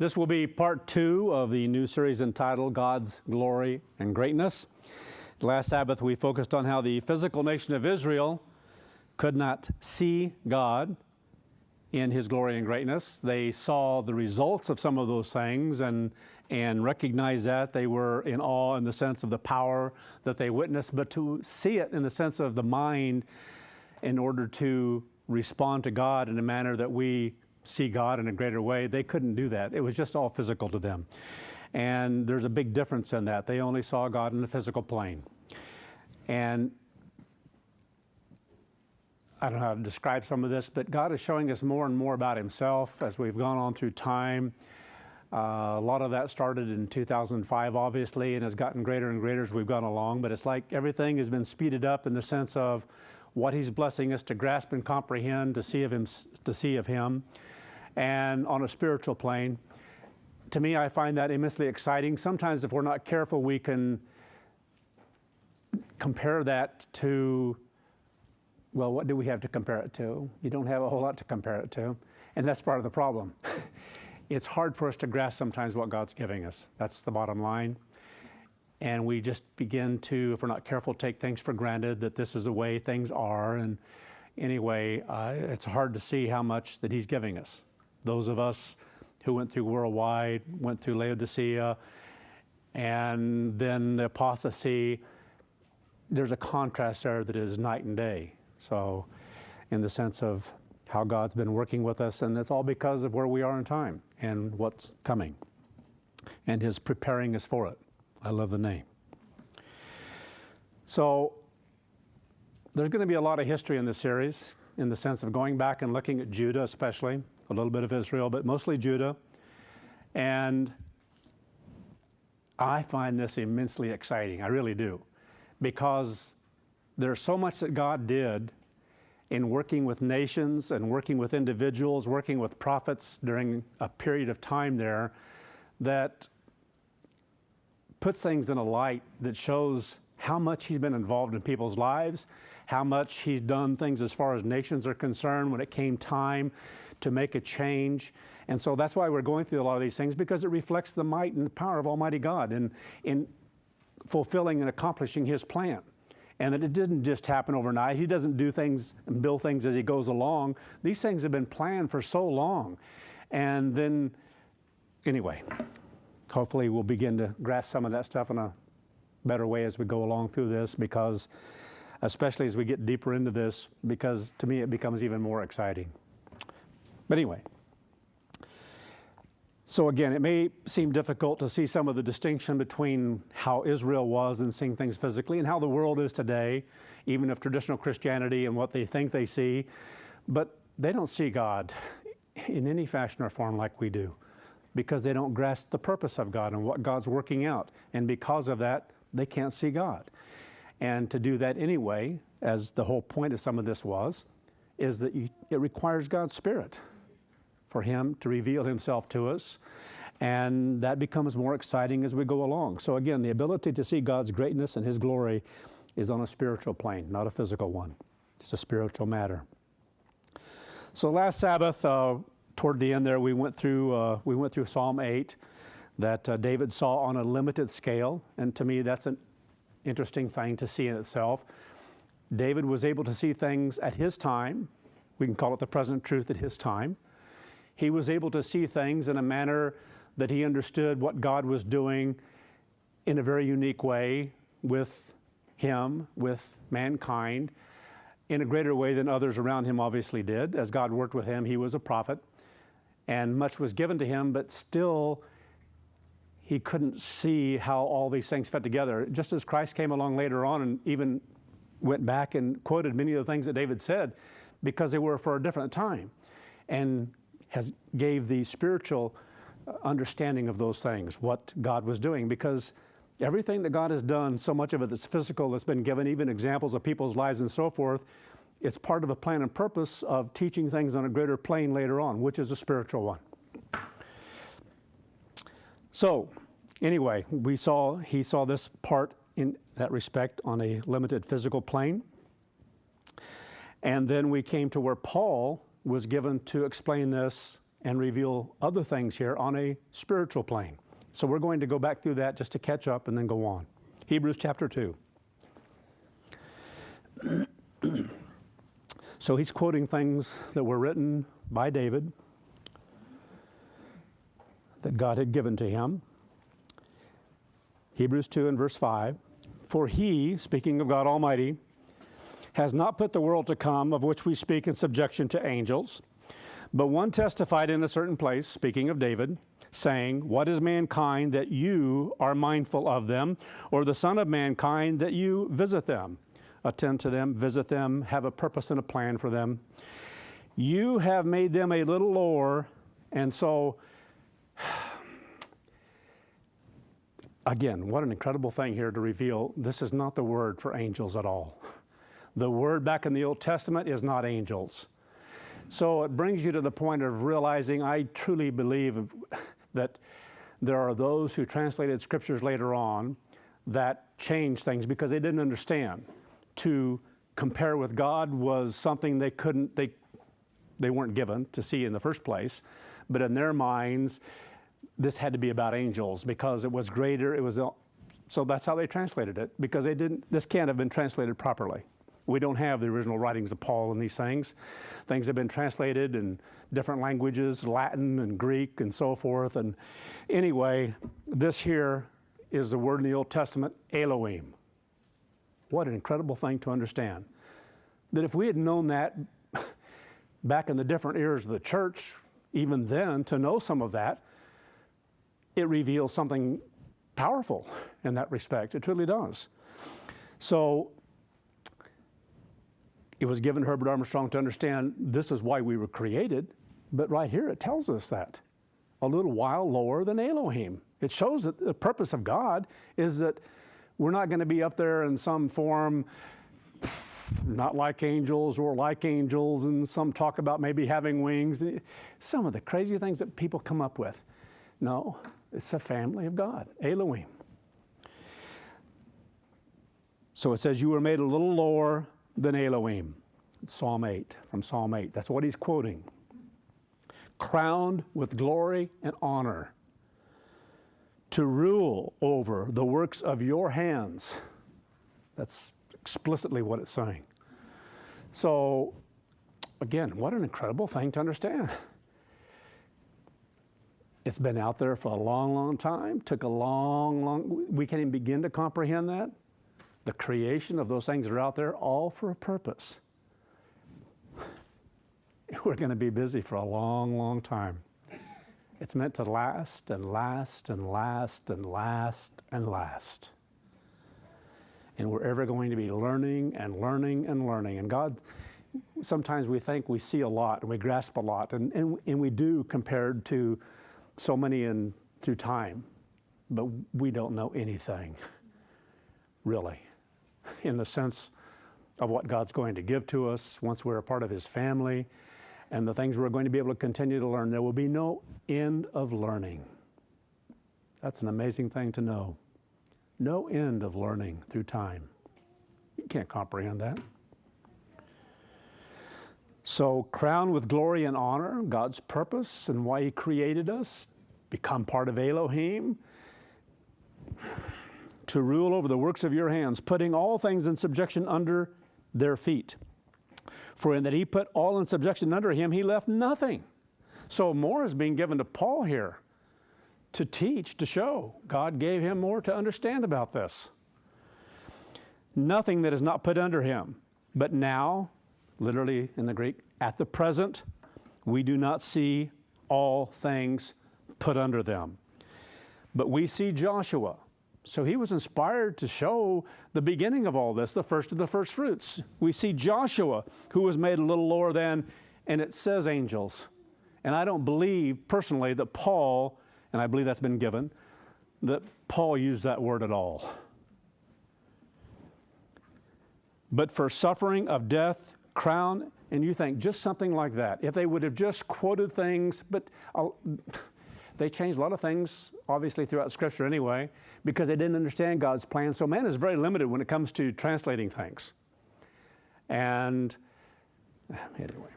This will be part 2 of the new series entitled God's Glory and Greatness. Last Sabbath we focused on how the physical nation of Israel could not see God in His glory and greatness. They saw the results of some of those things and recognized that. They were in awe in the sense of the power that they witnessed, but to see it in the sense of the mind in order to respond to God in a manner that we see God in a greater way, they couldn't do that. It was just all physical to them. And there's a big difference in that. They only saw God in the physical plane. And I don't know how to describe some of this, but God is showing us more and more about Himself as we've gone on through time. A lot of that started in 2005, obviously, and has gotten greater and greater as we've gone along. But it's like everything has been speeded up in the sense of what He's blessing us to grasp and comprehend, to see of Him, and on a spiritual plane. To me, I find that immensely exciting. Sometimes, if we're not careful, we can compare that to, well, what do we have to compare it to? You don't have a whole lot to compare it to, and that's part of the problem. It's hard for us to grasp sometimes what God's giving us. That's the bottom line. And we just begin to, if we're not careful, take things for granted that this is the way things are. And anyway, it's hard to see how much that He's giving us. Those of us who went through worldwide, went through Laodicea, and then the apostasy, there's a contrast there that is night and day. So in the sense of how God's been working with us, and it's all because of where we are in time and what's coming, and His preparing us for it. I love the name. So there's going to be a lot of history in this series, in the sense of going back and looking at Judah especially, a little bit of Israel, but mostly Judah. And I find this immensely exciting. I really do. Because there's so much that God did in working with nations and working with individuals, working with prophets during a period of time there, that puts things in a light that shows how much He's been involved in people's lives, how much He's done things as far as nations are concerned when it came time to make a change. And so that's why we're going through a lot of these things, because it reflects the might and the power of Almighty God in fulfilling and accomplishing His plan. And that it didn't just happen overnight. He doesn't do things and build things as He goes along. These things have been planned for so long. And then, anyway, hopefully we'll begin to grasp some of that stuff in a better way as we go along through this, because especially as we get deeper into this, because to me it becomes even more exciting. But anyway, so again, it may seem difficult to see some of the distinction between how Israel was and seeing things physically and how the world is today, even of traditional Christianity and what they think they see, but they don't see God in any fashion or form like we do, because they don't grasp the purpose of God and what God's working out. And because of that, they can't see God. And to do that anyway, as the whole point of some of this was, is that it requires God's Spirit for Him to reveal Himself to us. And that becomes more exciting as we go along. So again, the ability to see God's greatness and His glory is on a spiritual plane, not a physical one. It's a spiritual matter. So last Sabbath, toward the end there, we went through Psalm 8 that David saw on a limited scale, and to me that's an interesting thing to see in itself. David was able to see things at his time. We can call it the present truth at his time. He was able to see things in a manner that he understood what God was doing in a very unique way with him, with mankind, in a greater way than others around him obviously did. As God worked with him, he was a prophet, and much was given to him, but still he couldn't see how all these things fit together. Just as Christ came along later on and even went back and quoted many of the things that David said, because they were for a different time, and gave the spiritual understanding of those things, what God was doing, because everything that God has done, so much of it that's physical, that's been given, even examples of people's lives and so forth, it's part of a plan and purpose of teaching things on a greater plane later on, which is a spiritual one. So anyway, he saw this part in that respect on a limited physical plane. And then we came to where Paul was given to explain this and reveal other things here on a spiritual plane. So we're going to go back through that just to catch up and then go on. Hebrews chapter 2. So he's quoting things that were written by David that God had given to him. Hebrews 2 and verse 5. For he, speaking of God Almighty, has not put the world to come, of which we speak, in subjection to angels. But one testified in a certain place, speaking of David, saying, what is mankind that you are mindful of them, or the Son of mankind that you visit them? Attend to them, visit them, have a purpose and a plan for them. You have made them a little lower, and so, again, what an incredible thing here to reveal. This is not the word for angels at all. The word back in the Old Testament is not angels. So it brings you to the point of realizing I truly believe that there are those who translated scriptures later on that changed things because they didn't understand. To compare with God was something they weren't given to see in the first place, but in their minds, this had to be about angels because it was greater. So that's how they translated it, because this can't have been translated properly. We don't have the original writings of Paul and these things. Things have been translated in different languages, Latin and Greek and so forth. And anyway, this here is the word in the Old Testament, Elohim. What an incredible thing to understand. That if we had known that back in the different eras of the church, even then, to know some of that, it reveals something powerful in that respect. It truly does. So it was given Herbert Armstrong to understand this is why we were created, but right here it tells us that. A little while lower than Elohim. It shows that the purpose of God is that we're not going to be up there in some form, not like angels or like angels, and some talk about maybe having wings. Some of the crazy things that people come up with. No, it's a family of God, Elohim. So it says, you were made a little lower than Elohim. Psalm 8, from Psalm 8. That's what he's quoting. Crowned with glory and honor, to rule over the works of your hands. That's explicitly what it's saying. So, again, what an incredible thing to understand. It's been out there for a long, long time. Took a we can't even begin to comprehend that. The creation of those things that are out there, all for a purpose. We're going to be busy for a long, long time. It's meant to last and last and last and last and last. And we're ever going to be learning and learning and learning. And God, sometimes we think we see a lot and we grasp a lot, and we do compared to so many through time. But we don't know anything, really, in the sense of what God's going to give to us once we're a part of His family, and the things we're going to be able to continue to learn. There will be no end of learning. That's an amazing thing to know. No end of learning through time. You can't comprehend that. So, crowned with glory and honor, God's purpose and why He created us, become part of Elohim, to rule over the works of your hands, putting all things in subjection under their feet. For in that He put all in subjection under Him, He left nothing. So more is being given to Paul here to teach, to show. God gave him more to understand about this. Nothing that is not put under Him. But now, literally in the Greek, at the present, we do not see all things put under them. But we see Joshua. So he was inspired to show the beginning of all this, the first of the first fruits. We see Joshua, who was made a little lower than, and it says angels. And I don't believe personally that Paul, and I believe that's been given, that Paul used that word at all. But for suffering of death, crown, and you think just something like that. If they would have just quoted things, but they changed a lot of things, obviously, throughout Scripture anyway, because they didn't understand God's plan. So man is very limited when it comes to translating things. And anyway,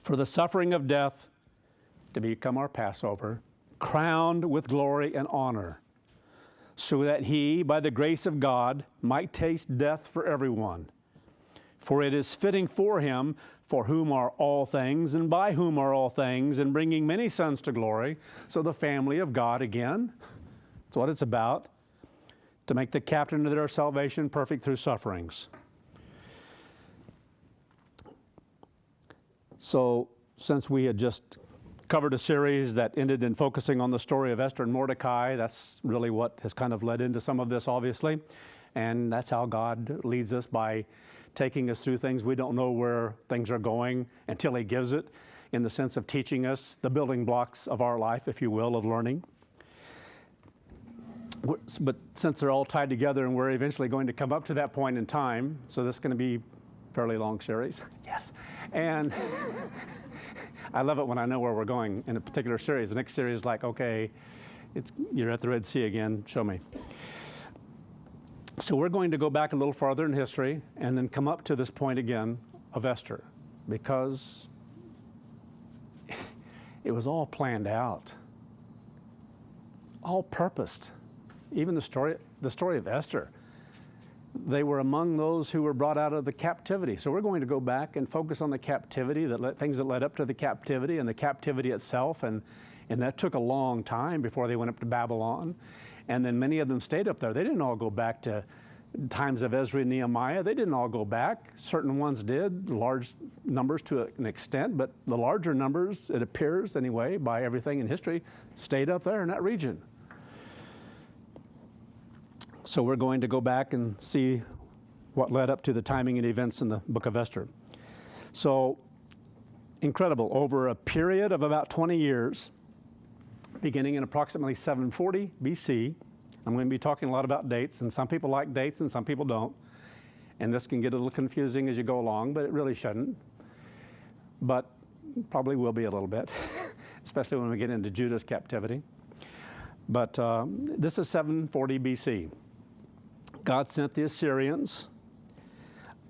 for the suffering of death, to become our Passover, crowned with glory and honor, so that he, by the grace of God, might taste death for everyone. For it is fitting for him, for whom are all things, and by whom are all things, and bringing many sons to glory. So the family of God again, that's what it's about, to make the captain of their salvation perfect through sufferings. So since we had just covered a series that ended in focusing on the story of Esther and Mordecai, that's really what has kind of led into some of this, obviously. And that's how God leads us, by taking us through things we don't know where things are going until he gives it, in the sense of teaching us the building blocks of our life, if you will, of learning. But since they're all tied together and we're eventually going to come up to that point in time, so this is going to be a fairly long series. Yes. And I love it when I know where we're going in a particular series. The next series is like, okay, you're at the Red Sea again, show me. So we're going to go back a little farther in history and then come up to this point again of Esther, because it was all planned out, all purposed. Even the story of Esther, they were among those who were brought out of the captivity. So we're going to go back and focus on the captivity, things that led up to the captivity and the captivity itself. And that took a long time before they went up to Babylon. And then many of them stayed up there. They didn't all go back to times of Ezra and Nehemiah. They didn't all go back. Certain ones did, large numbers to an extent, but the larger numbers, it appears anyway, by everything in history, stayed up there in that region. So we're going to go back and see what led up to the timing and events in the book of Esther. So incredible. Over a period of about 20 years, beginning in approximately 740 BC, I'm going to be talking a lot about dates, and some people like dates and some people don't. And this can get a little confusing as you go along, but it really shouldn't. But probably will be a little bit, especially when we get into Judah's captivity. But this is 740 BC. God sent the Assyrians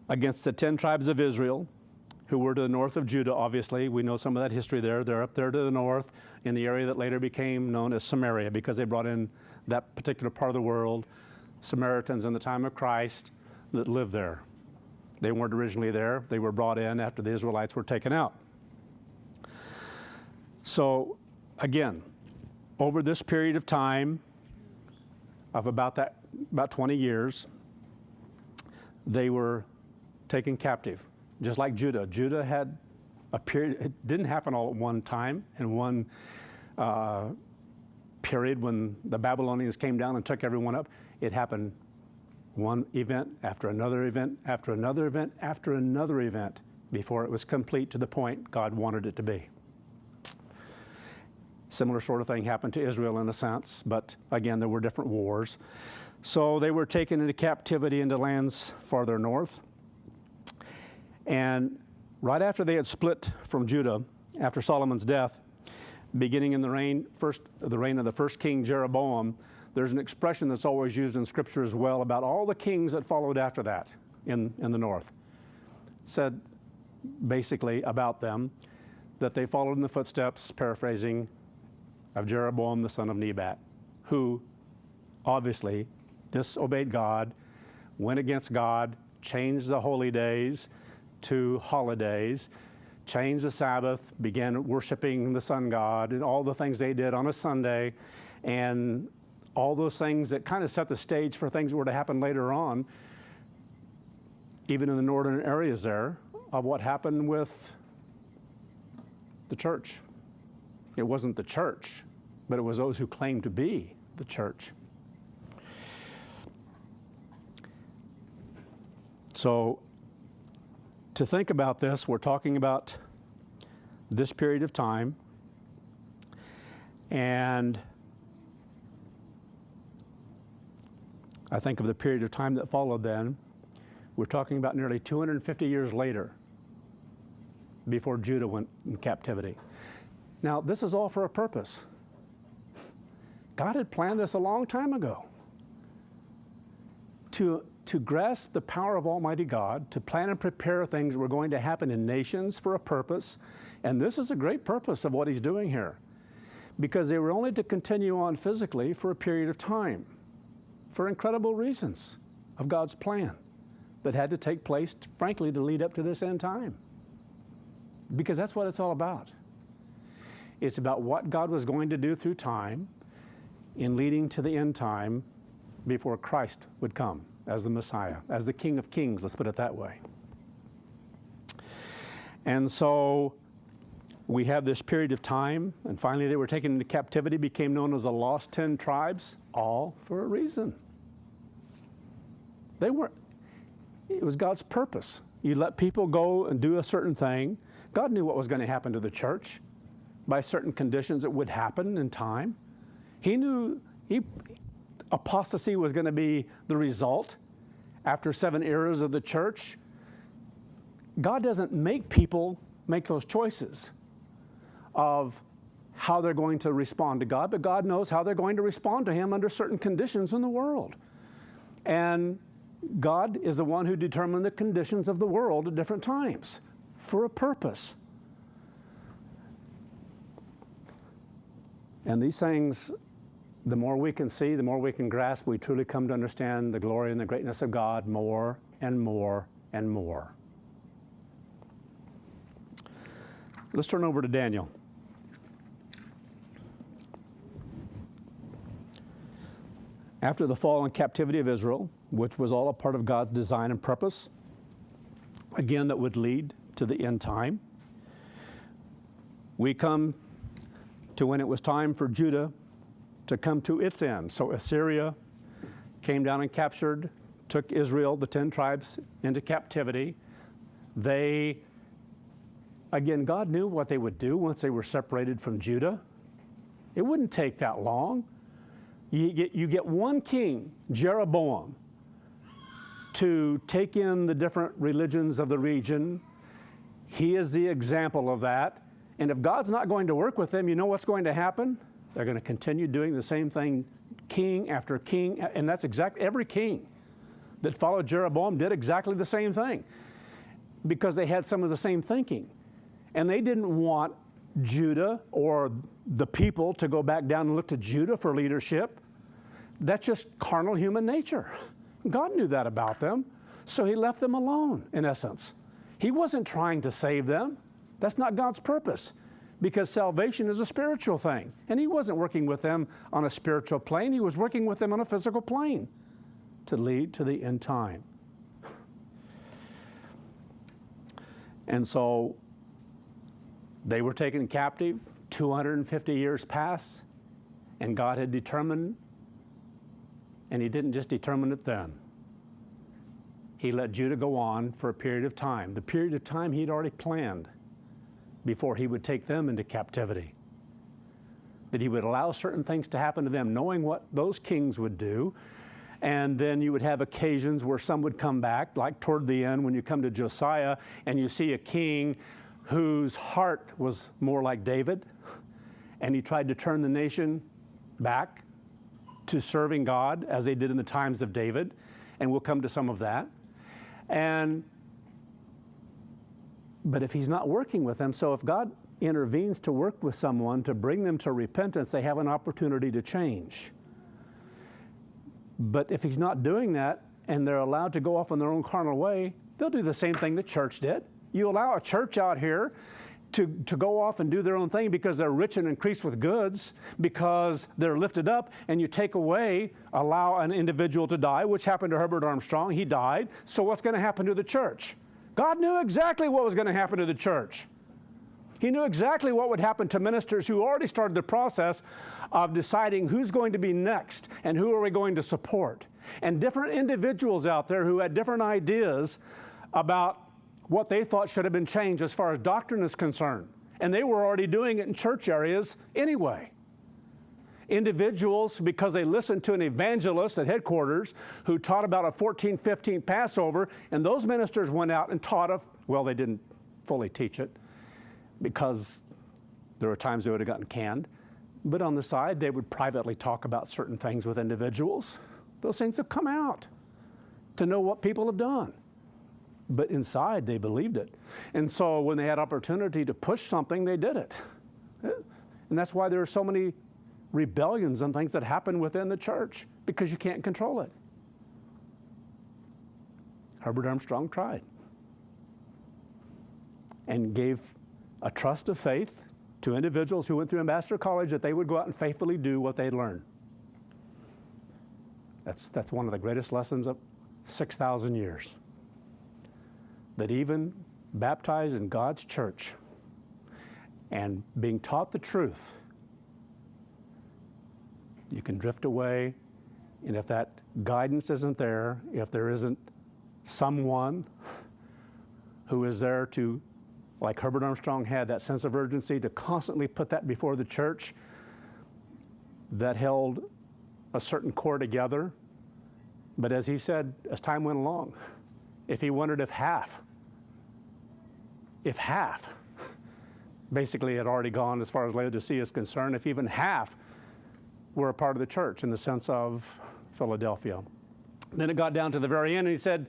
against the 10 tribes of Israel, who were to the north of Judah, obviously. We know some of that history there. They're up there to the north in the area that later became known as Samaria, because they brought in that particular part of the world, Samaritans in the time of Christ that lived there. They weren't originally there. They were brought in after the Israelites were taken out. So again, over this period of time of about 20 years, they were taken captive, just like Judah. Judah had a period, it didn't happen all at one time in one period when the Babylonians came down and took everyone up. It happened one event after another event after another event after another event before it was complete to the point God wanted it to be. Similar sort of thing happened to Israel in a sense, but again, there were different wars. So they were taken into captivity into lands farther north. And right after they had split from Judah, after Solomon's death, beginning in the reign of the first king Jeroboam, there's an expression that's always used in Scripture as well about all the kings that followed after that in the north. It said basically about them that they followed in the footsteps, paraphrasing, of Jeroboam the son of Nebat, who obviously disobeyed God, went against God, changed the holy days to holidays, changed the Sabbath, began worshiping the sun god, and all the things they did on a Sunday, and all those things that kind of set the stage for things that were to happen later on, even in the northern areas there, of what happened with the church. It wasn't the church, but it was those who claimed to be the church. So to think about this, we're talking about this period of time, and I think of the period of time that followed then. We're talking about nearly 250 years later before Judah went in captivity. Now, this is all for a purpose. God had planned this a long time ago. To grasp the power of Almighty God, to plan and prepare things that were going to happen in nations for a purpose, And this is a great purpose of what he's doing here, because they were only to continue on physically for a period of time, for incredible reasons of God's plan that had to take place, frankly, to lead up to this end time. Because that's what it's all about. It's about what God was going to do through time in leading to the end time before Christ would come as the Messiah, as the King of Kings, let's put it that way. And so we have this period of time, and finally they were taken into captivity, became known as the lost 10 tribes, all for a reason. They weren't, it was God's purpose. You let people go and do a certain thing. God knew what was going to happen to the church by certain conditions that would happen in time. He knew apostasy was going to be the result after 7 eras of the church. God doesn't make people make those choices of how they're going to respond to God, but God knows how they're going to respond to Him under certain conditions in the world. And God is the one who determined the conditions of the world at different times for a purpose. And these things, the more we can see, the more we can grasp, we truly come to understand the glory and the greatness of God more and more and more. Let's turn over to Daniel. After the fall and captivity of Israel, which was all a part of God's design and purpose, again, that would lead to the end time, we come to when it was time for Judah to come to its end. So Assyria came down and captured, took Israel, the 10 tribes, into captivity. Again, God knew what they would do once they were separated from Judah. It wouldn't take that long. You get one king, Jeroboam, to take in the different religions of the region. He is the example of that. And if God's not going to work with them, you know what's going to happen? They're going to continue doing the same thing, king after king. And that's exactly, every king that followed Jeroboam did exactly the same thing, because they had some of the same thinking. And they didn't want Judah or the people to go back down and look to Judah for leadership. That's just carnal human nature. God knew that about them, so He left them alone, in essence. He wasn't trying to save them. That's not God's purpose, because salvation is a spiritual thing. And He wasn't working with them on a spiritual plane. He was working with them on a physical plane to lead to the end time. And so they were taken captive, 250 years passed, and God had determined, and He didn't just determine it then. He let Judah go on for a period of time, the period of time He'd already planned before He would take them into captivity. That He would allow certain things to happen to them, knowing what those kings would do. And then you would have occasions where some would come back, like toward the end when you come to Josiah and you see a king whose heart was more like David, and he tried to turn the nation back to serving God as they did in the times of David, and we'll come to some of that. But if He's not working with them, so if God intervenes to work with someone to bring them to repentance, they have an opportunity to change. But if He's not doing that and they're allowed to go off in their own carnal way, they'll do the same thing the church did. You allow a church out here to go off and do their own thing because they're rich and increased with goods, because they're lifted up, and you take away, allow an individual to die, which happened to Herbert Armstrong. He died. So what's going to happen to the church? God knew exactly what was going to happen to the church. He knew exactly what would happen to ministers who already started the process of deciding who's going to be next and who are we going to support. And different individuals out there who had different ideas about what they thought should have been changed as far as doctrine is concerned. And they were already doing it in church areas anyway. Individuals, because they listened to an evangelist at headquarters who taught about a 14-15 Passover, and those ministers went out and taught well, they didn't fully teach it because there were times they would have gotten canned. But on the side, they would privately talk about certain things with individuals. Those things have come out to know what people have done. but inside they believed it. And so when they had opportunity to push something, they did it. And that's why there are so many rebellions and things that happen within the church, because you can't control it. Herbert Armstrong tried and gave a trust of faith to individuals who went through Ambassador College that they would go out and faithfully do what they'd learned. That's one of the greatest lessons of 6,000 years. That even baptized in God's church and being taught the truth, you can drift away, and if that guidance isn't there, if there isn't someone who is there to, like Herbert Armstrong had, that sense of urgency to constantly put that before the church, that held a certain core together. But as he said, as time went along, if he wondered if half basically had already gone as far as Laodicea is concerned, if even half were a part of the church in the sense of Philadelphia. Then it got down to the very end and he said,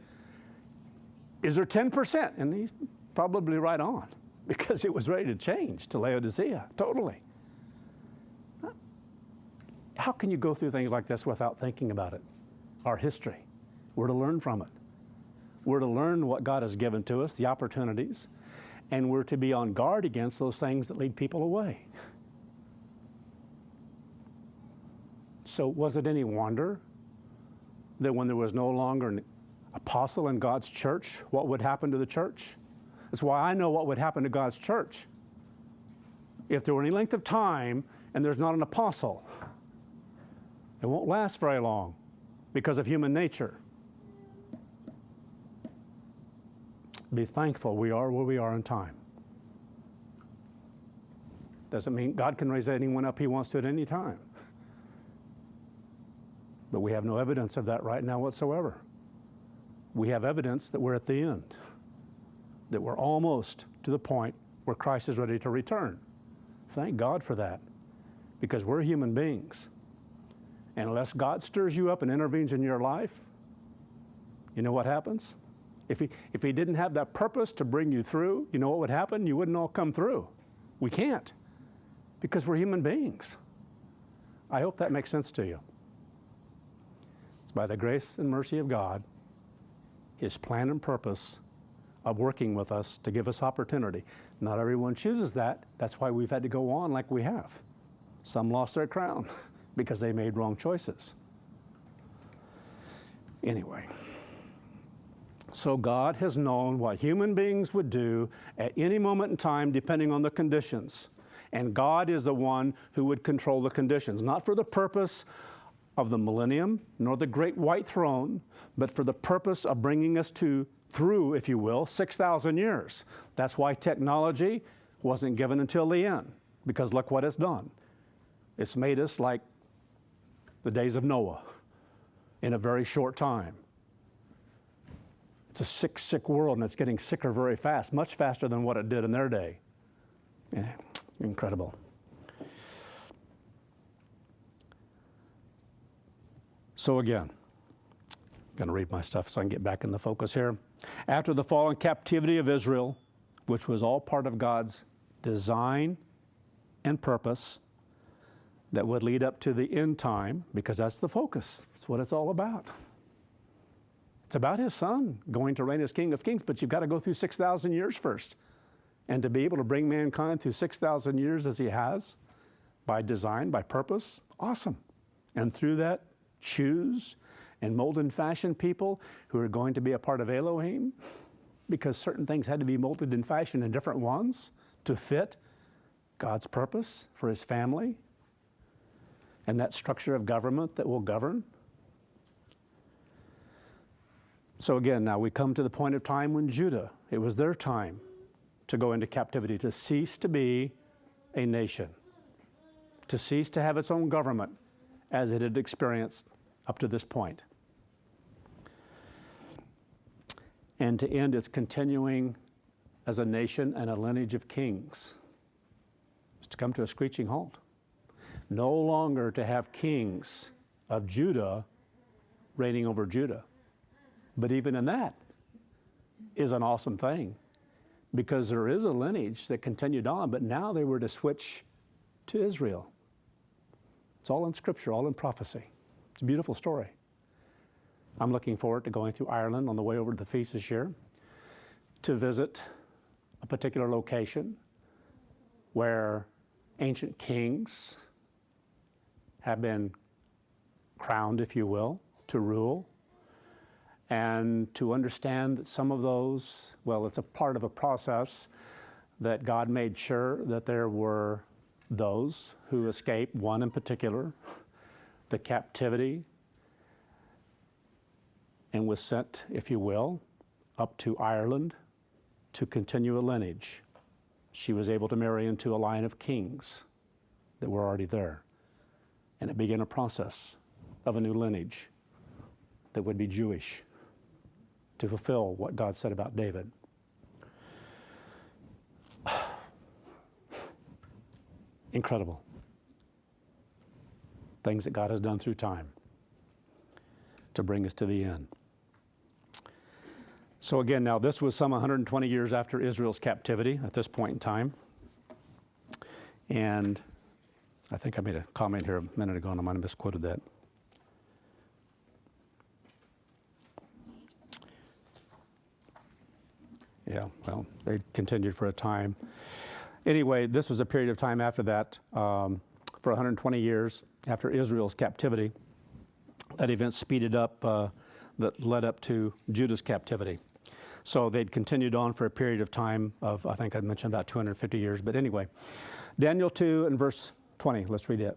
is there 10%? And he's probably right on, because it was ready to change to Laodicea, totally. How can you go through things like this without thinking about it? Our history. We're to learn from it. We're to learn what God has given to us, the opportunities, and we're to be on guard against those things that lead people away. So was it any wonder that when there was no longer an apostle in God's church, what would happen to the church? That's why I know what would happen to God's church. If there were any length of time and there's not an apostle, it won't last very long because of human nature. Be thankful we are where we are in time. Doesn't mean God can raise anyone up he wants to at any time. But we have no evidence of that right now whatsoever. We have evidence that we're at the end, that we're almost to the point where Christ is ready to return. Thank God for that, because we're human beings. And unless God stirs you up and intervenes in your life, you know what happens? If he didn't have that purpose to bring you through, you know what would happen? You wouldn't all come through. We can't, because we're human beings. I hope that makes sense to you. It's by the grace and mercy of God, his plan and purpose of working with us to give us opportunity. Not everyone chooses that. That's why we've had to go on like we have. Some lost their crown because they made wrong choices. Anyway, so God has known what human beings would do at any moment in time depending on the conditions. And God is the one who would control the conditions, not for the purpose of the millennium, nor the great white throne, but for the purpose of bringing us through, if you will, 6,000 years. That's why technology wasn't given until the end, because look what it's done. It's made us like the days of Noah in a very short time. It's a sick, sick world, and it's getting sicker very fast, much faster than what it did in their day. Yeah, incredible. So again, I'm going to read my stuff so I can get back in the focus here. After the fall and captivity of Israel, which was all part of God's design and purpose that would lead up to the end time, because that's the focus. That's what it's all about. It's about his son going to reign as King of Kings, but you've got to go through 6,000 years first. And to be able to bring mankind through 6,000 years as he has, by design, by purpose, awesome. And through that, choose and mold and fashion people who are going to be a part of Elohim, because certain things had to be molded and fashioned in different ones to fit God's purpose for his family and that structure of government that will govern. So again, now we come to the point of time when Judah, it was their time to go into captivity, to cease to be a nation, to cease to have its own government as it had experienced up to this point, and to end its continuing as a nation and a lineage of kings. It's to come to a screeching halt. No longer to have kings of Judah reigning over Judah. But even in that, is an awesome thing, because there is a lineage that continued on, but now they were to switch to Israel. It's all in Scripture, all in prophecy. It's a beautiful story. I'm looking forward to going through Ireland on the way over to the feast this year to visit a particular location where ancient kings have been crowned, if you will, to rule, and to understand that some of those, well, it's a part of a process that God made sure that there were those who escaped, one in particular, the captivity, and was sent, if you will, up to Ireland to continue a lineage. She was able to marry into a line of kings that were already there. And it began a process of a new lineage that would be Jewish to fulfill what God said about David. Incredible. Things that God has done through time to bring us to the end. So again, now this was some 120 years after Israel's captivity at this point in time. And I think I made a comment here a minute ago and I might have misquoted that. Yeah, well, they continued for a time. Anyway, this was a period of time after that, for 120 years after Israel's captivity. That event speeded up, that led up to Judah's captivity. So they'd continued on for a period of time of, I think I mentioned about 250 years, but anyway. Daniel 2 and verse 20, let's read it.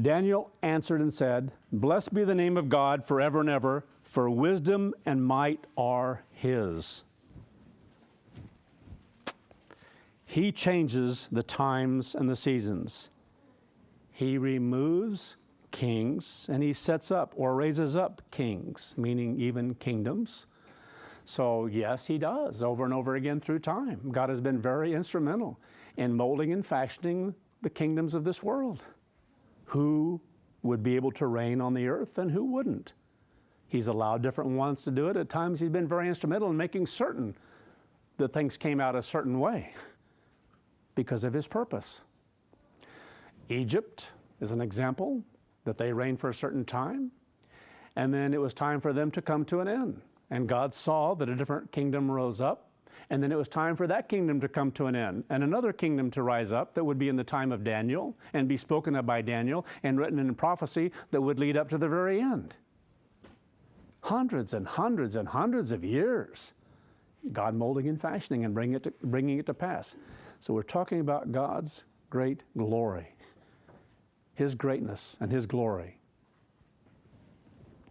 Daniel answered and said, "Blessed be the name of God forever and ever, for wisdom and might are His. He changes the times and the seasons. He removes kings and He sets up or raises up kings," meaning even kingdoms. So yes, He does over and over again through time. God has been very instrumental in molding and fashioning the kingdoms of this world. Who would be able to reign on the earth and who wouldn't? He's allowed different ones to do it. At times He's been very instrumental in making certain that things came out a certain way because of His purpose. Egypt is an example that they reigned for a certain time, and then it was time for them to come to an end. And God saw that a different kingdom rose up, and then it was time for that kingdom to come to an end, and another kingdom to rise up that would be in the time of Daniel, and be spoken of by Daniel, and written in prophecy that would lead up to the very end. Hundreds and hundreds and hundreds of years, God molding and fashioning and bringing it to pass. So we're talking about God's great glory, His greatness and His glory.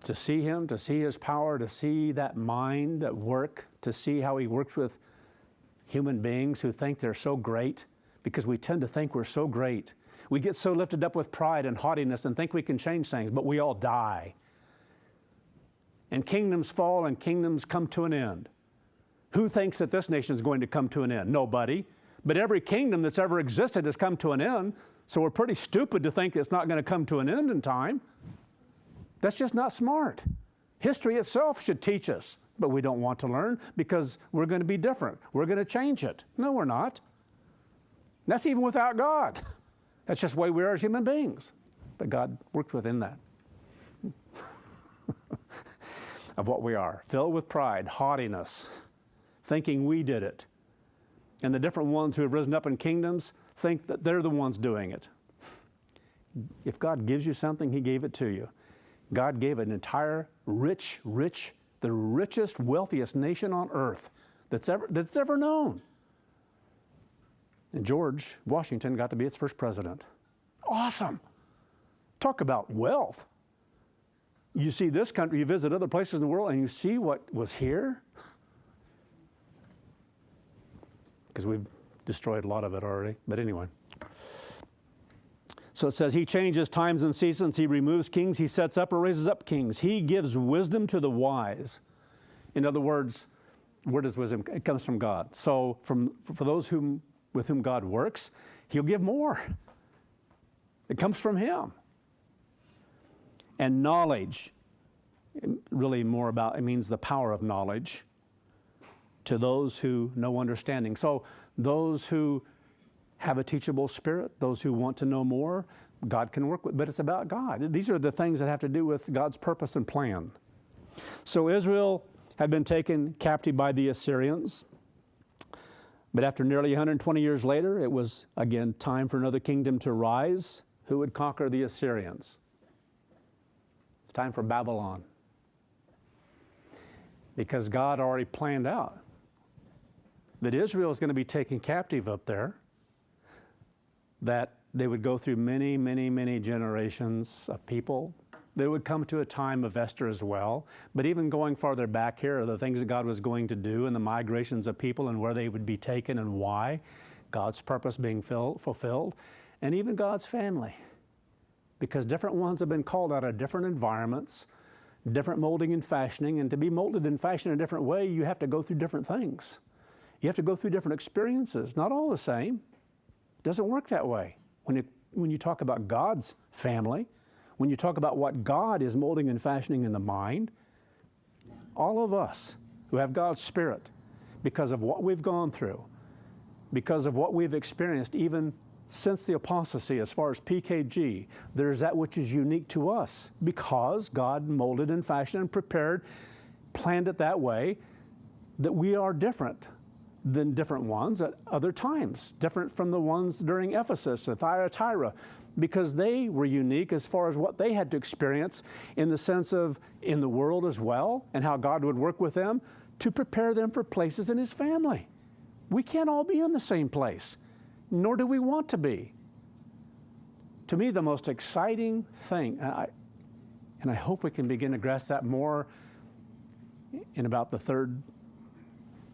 To see Him, to see His power, to see that mind at work, to see how He works with human beings who think they're so great, because we tend to think we're so great. We get so lifted up with pride and haughtiness and think we can change things, but we all die. And kingdoms fall and kingdoms come to an end. Who thinks that this nation is going to come to an end? Nobody. But every kingdom that's ever existed has come to an end, so we're pretty stupid to think it's not going to come to an end in time. That's just not smart. History itself should teach us, but we don't want to learn because we're going to be different. We're going to change it. No, we're not. That's even without God. That's just the way we are as human beings. But God works within that. Of what we are, filled with pride, haughtiness, thinking we did it. And the different ones who have risen up in kingdoms think that they're the ones doing it. If God gives you something, He gave it to you. God gave an entire rich, the richest, wealthiest nation on earth that's ever known. And George Washington got to be its first president. Awesome. Talk about wealth. You see this country, you visit other places in the world, and you see what was here. Because we've destroyed a lot of it already. But anyway. So it says, He changes times and seasons. He removes kings. He sets up or raises up kings. He gives wisdom to the wise. In other words, where does wisdom? It comes from God. So for those with whom God works, He'll give more. It comes from Him. And knowledge, really more about, it means the power of knowledge. to those who know understanding. So those who have a teachable spirit, those who want to know more, God can work with, but it's about God. These are the things that have to do with God's purpose and plan. So Israel had been taken captive by the Assyrians, but after nearly 120 years later, it was again time for another kingdom to rise. Who would conquer the Assyrians? It's time for Babylon. Because God already planned out that Israel is going to be taken captive up there, that they would go through many, many, many generations of people. They would come to a time of Esther as well. But even going farther back here are the things that God was going to do and the migrations of people and where they would be taken and why, God's purpose being fulfilled, and even God's family. Because different ones have been called out of different environments, different molding and fashioning, and to be molded and fashioned in a different way, you have to go through different things. You have to go through different experiences, not all the same. It doesn't work that way. When you talk about God's family, when you talk about what God is molding and fashioning in the mind, all of us who have God's Spirit, because of what we've gone through, because of what we've experienced, even since the apostasy, as far as PKG, there's that which is unique to us because God molded and fashioned and prepared, planned it that way, that we are different than different ones at other times, different from the ones during Ephesus and Thyatira, because they were unique as far as what they had to experience in the sense of in the world as well, and how God would work with them to prepare them for places in His family. We can't all be in the same place, nor do we want to be. To me, the most exciting thing, and I hope we can begin to grasp that more in about the third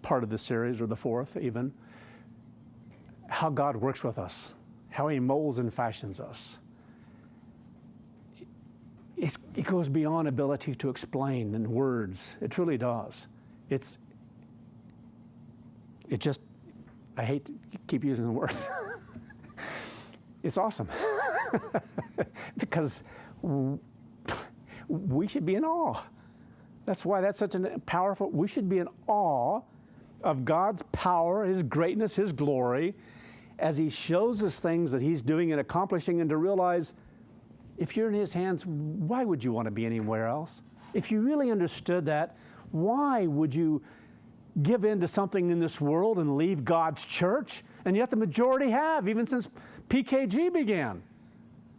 part of the series, or the fourth even, how God works with us, how He molds and fashions us. It goes beyond ability to explain in words. It truly does. I hate to keep using the word. It's awesome. Because we should be in awe. That's why that's such a powerful, we should be in awe of God's power, His greatness, His glory, as He shows us things that He's doing and accomplishing, and to realize, if you're in His hands, why would you want to be anywhere else? If you really understood that, why would you give in to something in this world and leave God's church? And yet the majority have, even since PKG began.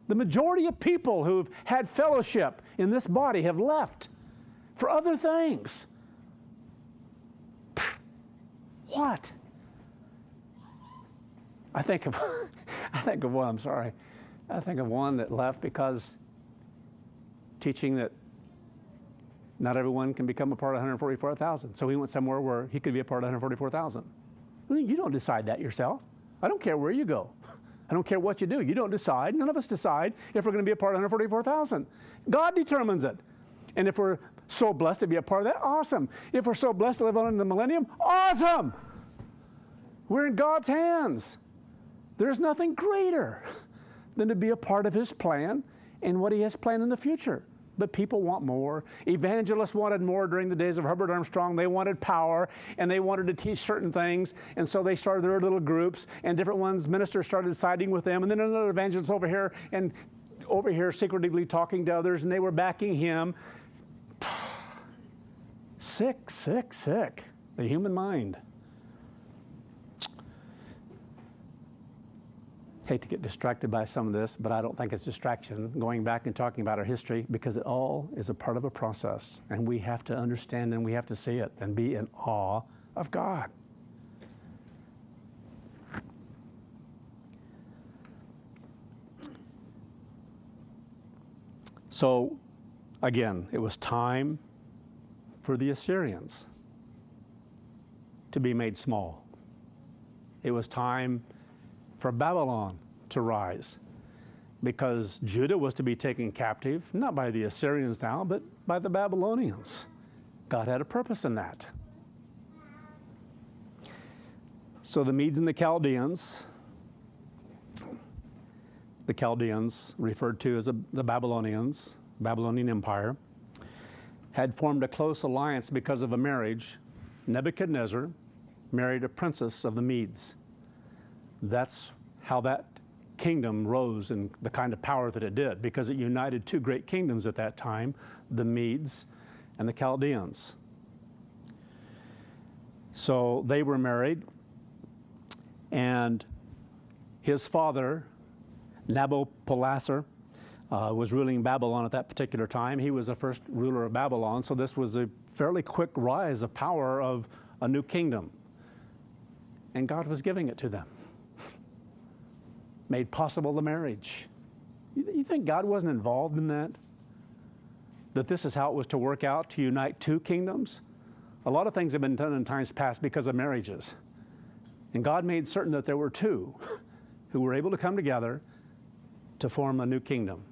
The majority of people who've had fellowship in this body have left for other things. What? I think of one that left because teaching that not everyone can become a part of 144,000. So he went somewhere where he could be a part of 144,000. You don't decide that yourself. I don't care where you go. I don't care what you do. You don't decide. None of us decide if we're going to be a part of 144,000. God determines it. And if we're so blessed to be a part of that, awesome. If we're so blessed to live on in the millennium, awesome. We're in God's hands. There's nothing greater than to be a part of His plan and what He has planned in the future. But people want more. Evangelists wanted more during the days of Herbert Armstrong. They wanted power, and they wanted to teach certain things, and so they started their little groups, and different ones, ministers started siding with them, and then another evangelist over here secretively talking to others, and they were backing him. Sick. The human mind. Hate to get distracted by some of this, but I don't think it's distraction, going back and talking about our history, because it all is a part of a process, and we have to understand and we have to see it and be in awe of God. So, again, it was time for the Assyrians to be made small. It was time for Babylon to rise, because Judah was to be taken captive, not by the Assyrians now, but by the Babylonians. God had a purpose in that. So the Medes and the Chaldeans referred to as the Babylonians, Babylonian Empire, had formed a close alliance because of a marriage. Nebuchadnezzar married a princess of the Medes. That's how that kingdom rose and the kind of power that it did, because it united two great kingdoms at that time, the Medes and the Chaldeans. So they were married, and his father, Nabopolassar, was ruling Babylon at that particular time. He was the first ruler of Babylon, so this was a fairly quick rise of power of a new kingdom. And God was giving it to them. Made possible the marriage. You think God wasn't involved in that? That this is how it was to work out, to unite two kingdoms? A lot of things have been done in times past because of marriages. And God made certain that there were two who were able to come together to form a new kingdom,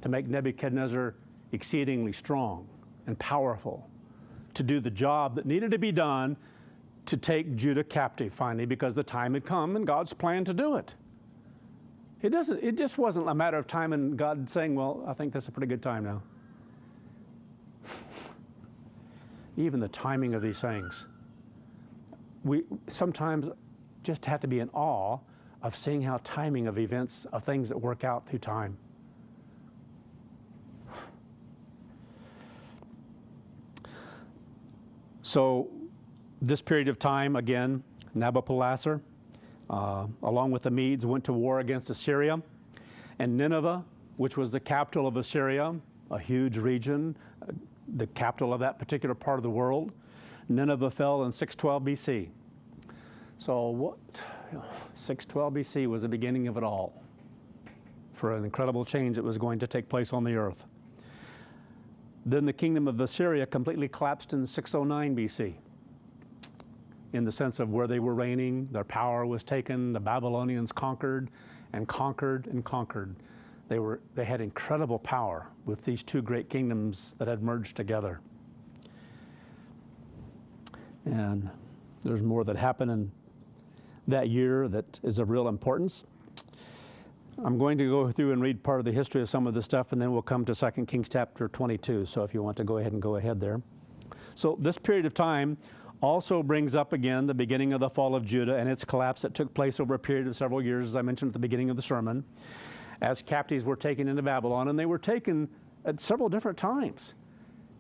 to make Nebuchadnezzar exceedingly strong and powerful, to do the job that needed to be done to take Judah captive finally, because the time had come and God's plan to do it. It just wasn't a matter of time and God saying, well, I think this is a pretty good time now. Even the timing of these things. We sometimes just have to be in awe of seeing how timing of events, of things that work out through time. So this period of time, again, Nabopolassar, along with the Medes, went to war against Assyria. And Nineveh, which was the capital of Assyria, a huge region, the capital of that particular part of the world, Nineveh fell in 612 BC. So 612 BC was the beginning of it all, for an incredible change that was going to take place on the earth. Then the kingdom of Assyria completely collapsed in 609 BC. In the sense of where they were reigning, their power was taken, the Babylonians conquered and conquered and conquered. They had incredible power with these two great kingdoms that had merged together. And there's more that happened in that year that is of real importance. I'm going to go through and read part of the history of some of this stuff, and then we'll come to 2 Kings chapter 22. So if you want to go ahead there. So this period of time also brings up again the beginning of the fall of Judah and its collapse that took place over a period of several years, as I mentioned at the beginning of the sermon, as captives were taken into Babylon, and they were taken at several different times.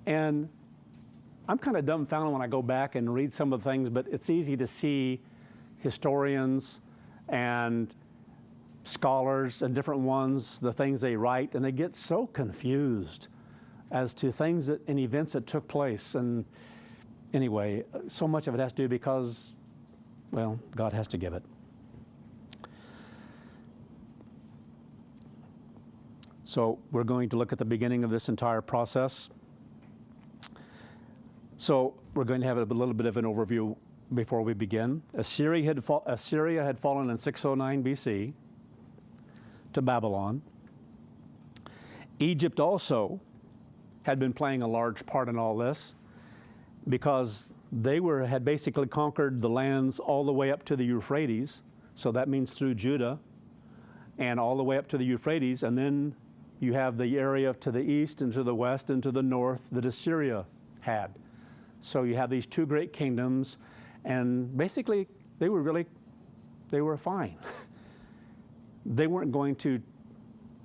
And I'm kind of dumbfounded when I go back and read some of the things, but it's easy to see historians and scholars and different ones, the things they write, and they get so confused as to things and events that took place. And anyway, so much of it has to do because, well, God has to give it. So we're going to look at the beginning of this entire process. So we're going to have a little bit of an overview before we begin. Assyria had fallen in 609 BC to Babylon. Egypt also had been playing a large part in all this, because they had basically conquered the lands all the way up to the Euphrates. So that means through Judah and all the way up to the Euphrates. And then you have the area to the east and to the west and to the north that Assyria had. So you have these two great kingdoms, and basically they were fine. They weren't going to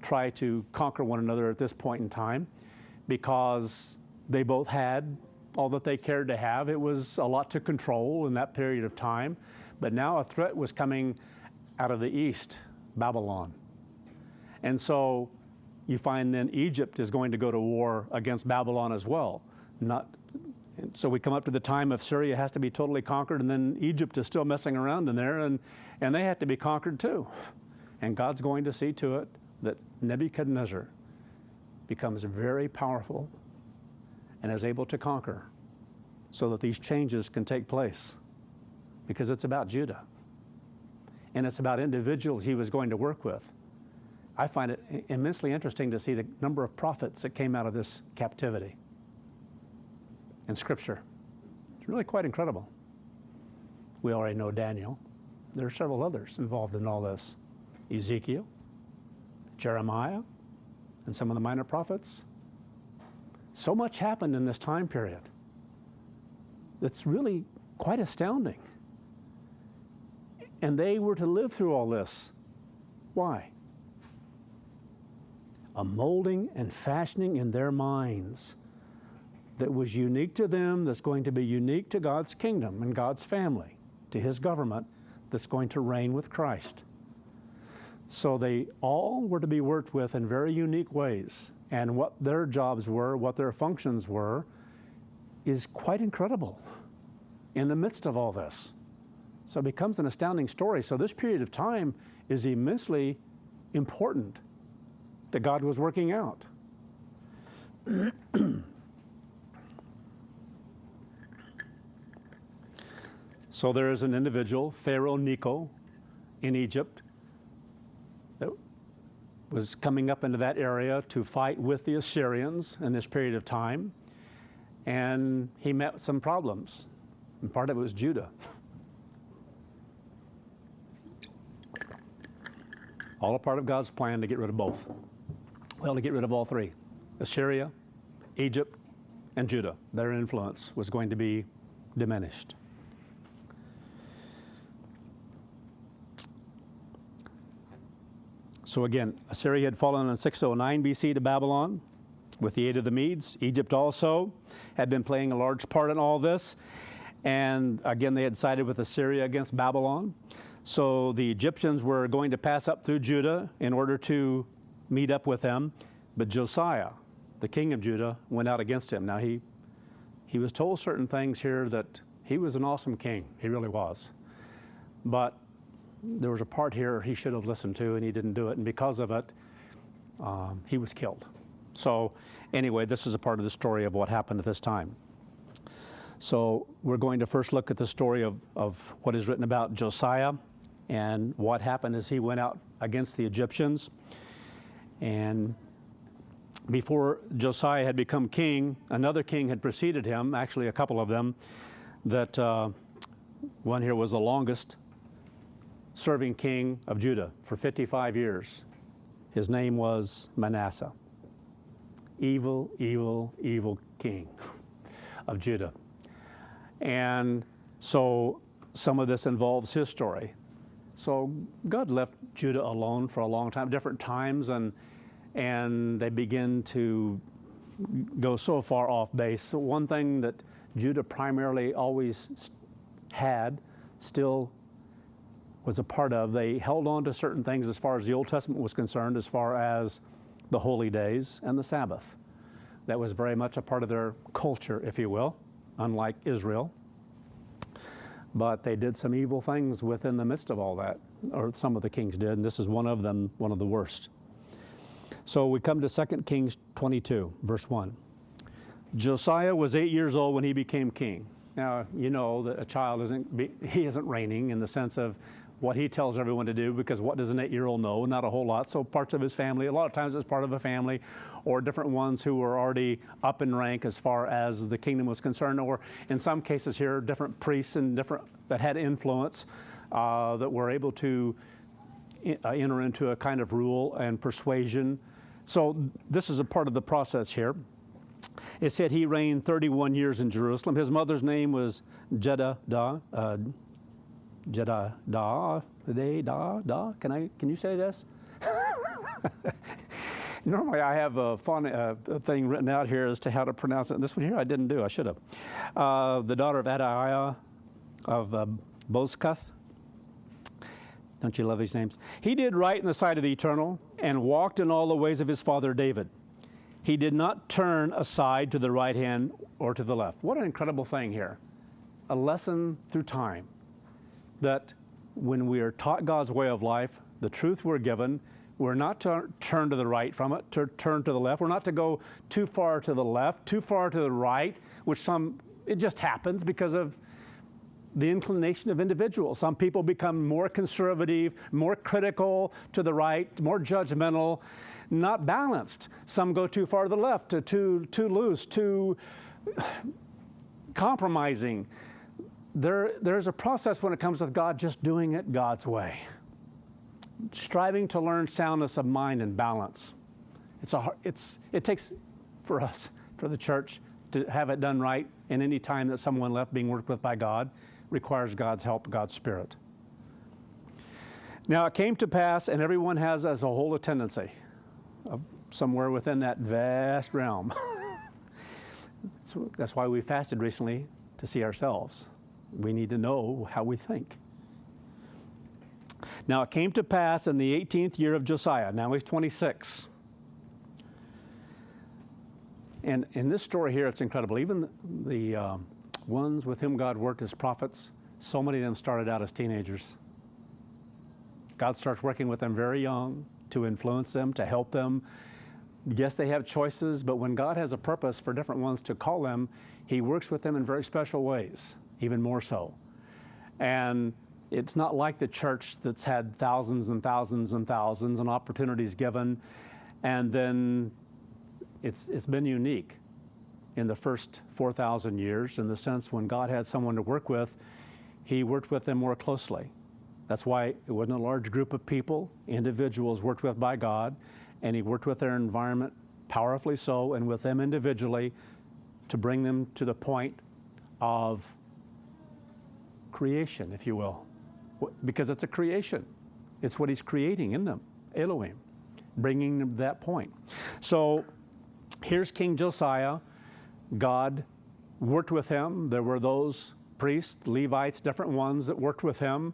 try to conquer one another at this point in time, because they both had all that they cared to have. It was a lot to control in that period of time. But now a threat was coming out of the east, Babylon. And so you find then Egypt is going to go to war against Babylon as well. So we come up to the time of Syria has to be totally conquered, and then Egypt is still messing around in there, and they have to be conquered too. And God's going to see to it that Nebuchadnezzar becomes very powerful and is able to conquer, so that these changes can take place, because it's about Judah. And it's about individuals he was going to work with. I find it immensely interesting to see the number of prophets that came out of this captivity in Scripture. It's really quite incredible. We already know Daniel. There are several others involved in all this. Ezekiel, Jeremiah, and some of the minor prophets. So much happened in this time period. It's really quite astounding. And they were to live through all this. Why? A molding and fashioning in their minds that was unique to them, that's going to be unique to God's kingdom and God's family, to His government, that's going to reign with Christ. So they all were to be worked with in very unique ways. And what their jobs were, what their functions were, is quite incredible in the midst of all this. So it becomes an astounding story. So this period of time is immensely important that God was working out. So there is an individual, Pharaoh Necho, in Egypt, that was coming up into that area to fight with the Assyrians in this period of time. And he met some problems. And part of it was Judah. All a part of God's plan to get rid of both. Well, to get rid of all three. Assyria, Egypt, and Judah. Their influence was going to be diminished. So again, Assyria had fallen in 609 BC to Babylon with the aid of the Medes. Egypt also had been playing a large part in all this. And again, they had sided with Assyria against Babylon. So the Egyptians were going to pass up through Judah in order to meet up with them. But Josiah, the king of Judah, went out against him. Now he was told certain things here that he was an awesome king. He really was. But there was a part here he should have listened to, and he didn't do it. And because of it, he was killed. So anyway, this is a part of the story of what happened at this time. So we're going to first look at the story of what is written about Josiah and what happened as he went out against the Egyptians. And before Josiah had become king, another king had preceded him, actually a couple of them, that one here was the longest serving king of Judah for 55 years. His name was Manasseh. Evil, evil, evil king of Judah. And so some of this involves his story. So God left Judah alone for a long time, different times, and they begin to go so far off base. So one thing that Judah primarily always had, still was a part of, they held on to certain things as far as the Old Testament was concerned, as far as the holy days and the Sabbath. That was very much a part of their culture, if you will, unlike Israel. But they did some evil things within the midst of all that, or some of the kings did, and this is one of them, one of the worst. So we come to 2 Kings 22, verse 1. Josiah was 8 years old when he became king. Now, you know that a child isn't reigning in the sense of what he tells everyone to do, because what does an 8-year-old know? Not a whole lot. So parts of his family, a lot of times it's part of a family, or different ones who were already up in rank as far as the kingdom was concerned, or in some cases here, different priests and different that had influence that were able to enter into a kind of rule and persuasion. So this is a part of the process here. It said he reigned 31 years in Jerusalem. His mother's name was Jeddah. Can you say this? Normally I have a fun thing written out here as to how to pronounce it. This one here I didn't do. I should have. The daughter of Adiah of Bozkath. Don't you love these names? He did right in the sight of the Eternal and walked in all the ways of his father David. He did not turn aside to the right hand or to the left. What an incredible thing here. A lesson through time. That when we are taught God's way of life, the truth we're given, we're not to turn to the right from it, to turn to the left. We're not to go too far to the left, too far to the right, which it just happens because of the inclination of individuals. Some people become more conservative, more critical to the right, more judgmental, not balanced. Some go too far to the left, too loose, too compromising. There's a process when it comes with God just doing it God's way. Striving to learn soundness of mind and balance. It takes for us, for the church, to have it done right in any time that someone left being worked with by God. requires God's help, God's Spirit. Now it came to pass, and everyone has as a whole a tendency of somewhere within that vast realm. So that's why we fasted recently, to see ourselves. We need to know how we think. Now it came to pass in the 18th year of Josiah. Now he's 26. And in this story here, it's incredible. Even the ones with whom God worked as prophets, so many of them started out as teenagers. God starts working with them very young to influence them, to help them. Yes, they have choices, but when God has a purpose for different ones to call them, He works with them in very special ways, even more so. And it's not like the church that's had thousands and thousands and thousands and opportunities given, and then it's been unique in the first 4,000 years in the sense when God had someone to work with, He worked with them more closely. That's why it wasn't a large group of people, individuals worked with by God, and He worked with their environment powerfully so, and with them individually to bring them to the point of creation, if you will. Because it's a creation. It's what He's creating in them, Elohim, bringing them to that point. So here's King Josiah. God worked with him. There were those priests, Levites, different ones that worked with him.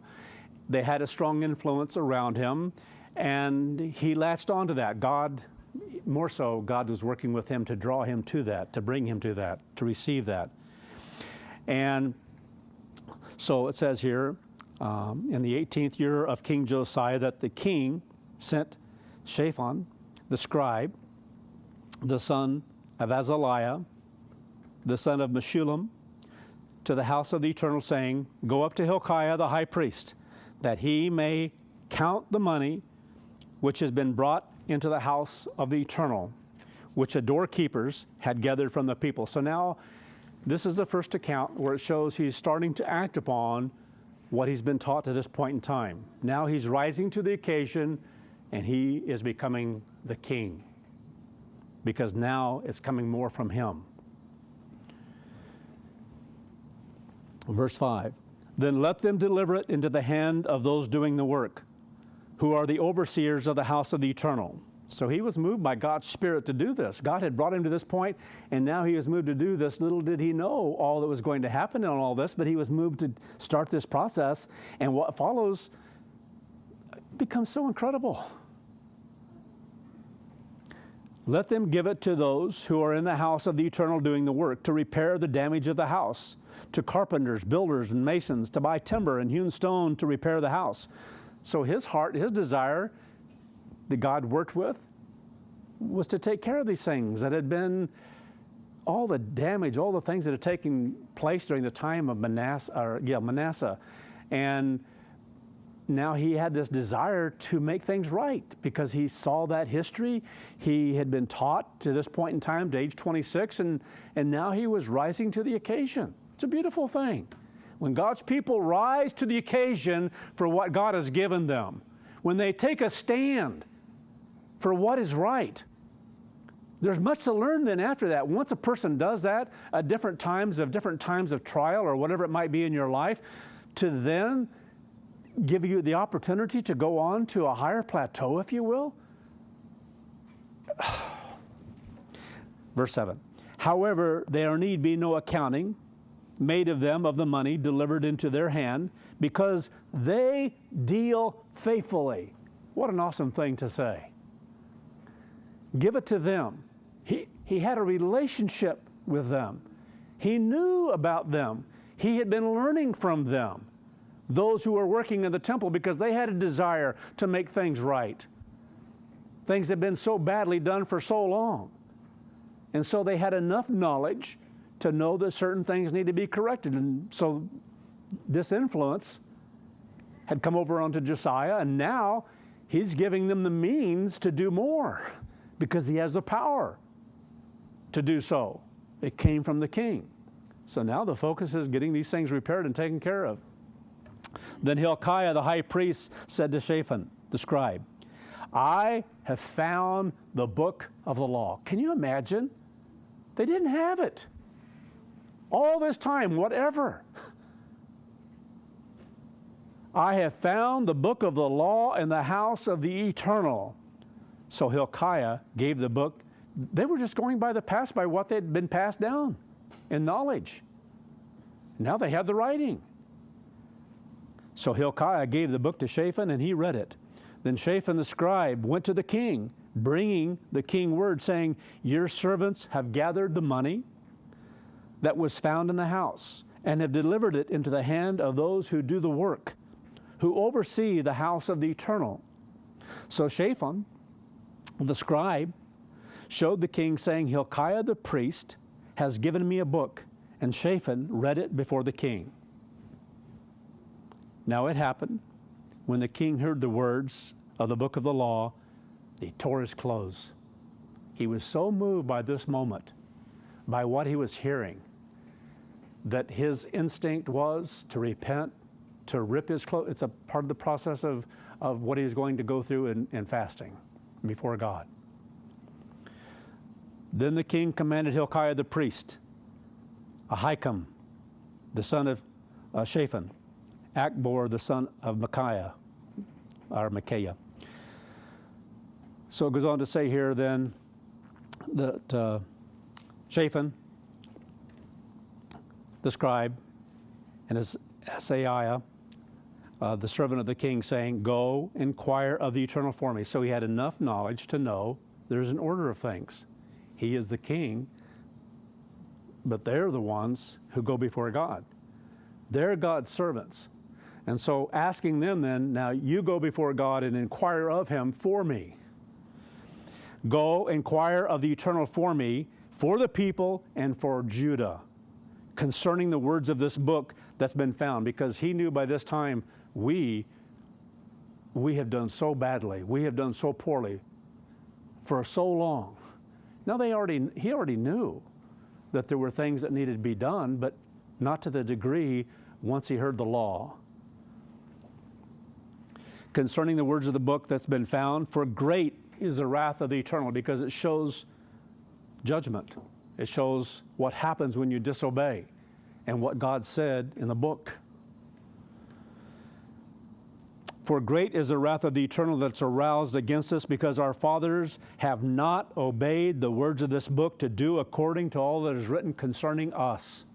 They had a strong influence around him, and he latched onto that. God, more so, God was working with him to draw him to that, to bring him to that, to receive that. And so it says here, in the 18th year of King Josiah, that the king sent Shaphan, the scribe, the son of Azaliah, the son of Meshullam, to the house of the Eternal, saying, Go up to Hilkiah the high priest, that he may count the money which has been brought into the house of the Eternal, which the doorkeepers had gathered from the people. So now, this is the first account where it shows he's starting to act upon what he's been taught to this point in time. Now he's rising to the occasion, and he is becoming the king, because now it's coming more from him. Verse 5, Then let them deliver it into the hand of those doing the work, who are the overseers of the house of the Eternal. So he was moved by God's Spirit to do this. God had brought him to this point, and now he was moved to do this. Little did he know all that was going to happen in all this, but he was moved to start this process, and what follows becomes so incredible. Let them give it to those who are in the house of the Eternal doing the work, to repair the damage of the house, to carpenters, builders, and masons, to buy timber and hewn stone to repair the house. So his heart, his desire that God worked with was to take care of these things that had been all the damage, all the things that had taken place during the time of Manasseh. And now he had this desire to make things right because he saw that history. He had been taught to this point in time, to age 26, and now he was rising to the occasion. It's a beautiful thing. When God's people rise to the occasion for what God has given them, when they take a stand for what is right, there's much to learn then after that. Once a person does that at different times of trial or whatever it might be in your life, to then give you the opportunity to go on to a higher plateau, if you will. Verse 7, However, there need be no accounting made of them of the money delivered into their hand, because they deal faithfully. What an awesome thing to say. Give it to them. He had a relationship with them. He knew about them. He had been learning from them, those who were working in the temple, because they had a desire to make things right. Things had been so badly done for so long. And so they had enough knowledge to know that certain things need to be corrected. And so this influence had come over onto Josiah, and now he's giving them the means to do more because he has the power to do so. It came from the king. So now the focus is getting these things repaired and taken care of. Then Hilkiah the high priest said to Shaphan the scribe, I have found the book of the law. Can you imagine? They didn't have it. All this time, whatever. I have found the book of the law in the house of the Eternal. So Hilkiah gave the book. They were just going by what they'd been passed down in knowledge. Now they had the writing. So Hilkiah gave the book to Shaphan, and he read it. Then Shaphan the scribe went to the king, bringing the king word, saying, your servants have gathered the money that was found in the house, and have delivered it into the hand of those who do the work, who oversee the house of the Eternal. So Shaphan the scribe showed the king, saying, Hilkiah the priest has given me a book. And Shaphan read it before the king. Now it happened, when the king heard the words of the book of the law, he tore his clothes. He was so moved by this moment, by what he was hearing, that his instinct was to repent, to rip his clothes. It's a part of the process of what he's going to go through in fasting before God. Then the king commanded Hilkiah the priest, Ahikam, the son of Shaphan, Akbor, the son of Micaiah. So it goes on to say here then that Shaphan, the scribe, and his Asaiah, the servant of the king, saying, go inquire of the Eternal for me. So he had enough knowledge to know there's an order of things. He is the king, but they're the ones who go before God. They're God's servants. And so asking them then, now you go before God and inquire of him for me. Go inquire of the Eternal for me, for the people and for Judah, concerning the words of this book that's been found, because he knew by this time we have done so badly, we have done so poorly for so long. Now he already knew that there were things that needed to be done, but not to the degree once he heard the law. Concerning the words of the book that's been found, for great is the wrath of the Eternal, because it shows judgment. It shows what happens when you disobey and what God said in the book. For great is the wrath of the Eternal that's aroused against us, because our fathers have not obeyed the words of this book to do according to all that is written concerning us.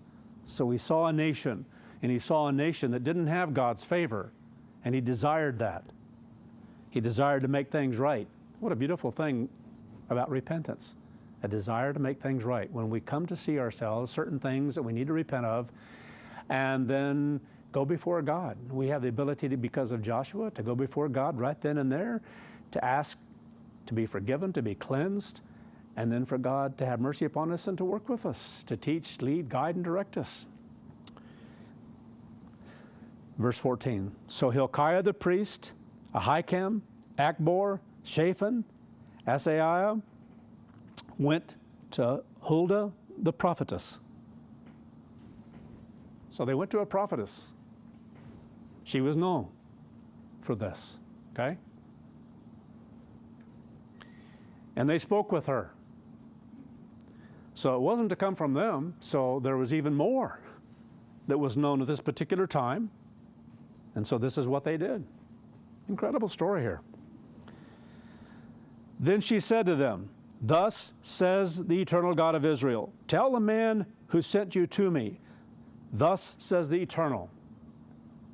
So he saw a nation, and he saw a nation that didn't have God's favor, and he desired that. He desired to make things right. What a beautiful thing about repentance, a desire to make things right. When we come to see ourselves, certain things that we need to repent of, and then go before God. We have the ability to, because of Joshua, to go before God right then and there, to ask to be forgiven, to be cleansed, and then for God to have mercy upon us and to work with us, to teach, lead, guide, and direct us. Verse 14, so Hilkiah the priest, Ahikam, Akbor, Shaphan, Asaiah went to Huldah the prophetess. So they went to a prophetess. She was known for this, okay? And they spoke with her. So it wasn't to come from them, so there was even more that was known at this particular time. And so this is what they did. Incredible story here. Then she said to them, thus says the eternal God of Israel, tell the man who sent you to me, thus says the Eternal.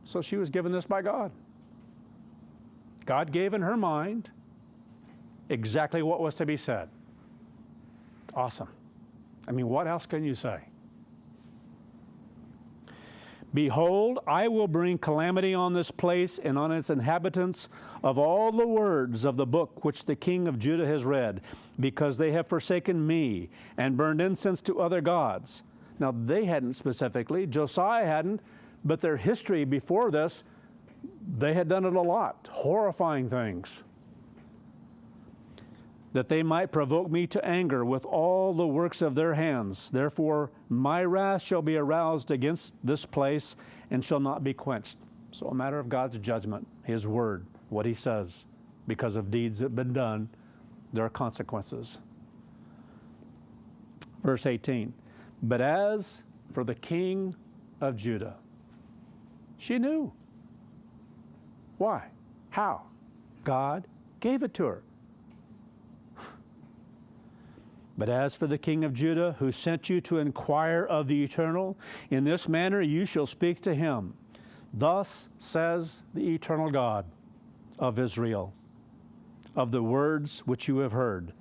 So she was given this by God. God gave in her mind exactly what was to be said. Awesome. I mean, what else can you say? Behold, I will bring calamity on this place and on its inhabitants of all the words of the book which the king of Judah has read, because they have forsaken me and burned incense to other gods. Now, they hadn't specifically, Josiah hadn't, but their history before this, they had done it a lot, horrifying things, that they might provoke me to anger with all the works of their hands. Therefore, my wrath shall be aroused against this place and shall not be quenched. So a matter of God's judgment, his word, what he says, because of deeds that have been done, there are consequences. Verse 18, but as for the king of Judah, she knew. Why? How? God gave it to her. But as for the king of Judah, who sent you to inquire of the Eternal, in this manner you shall speak to him. Thus says the eternal God of Israel, of the words which you have heard,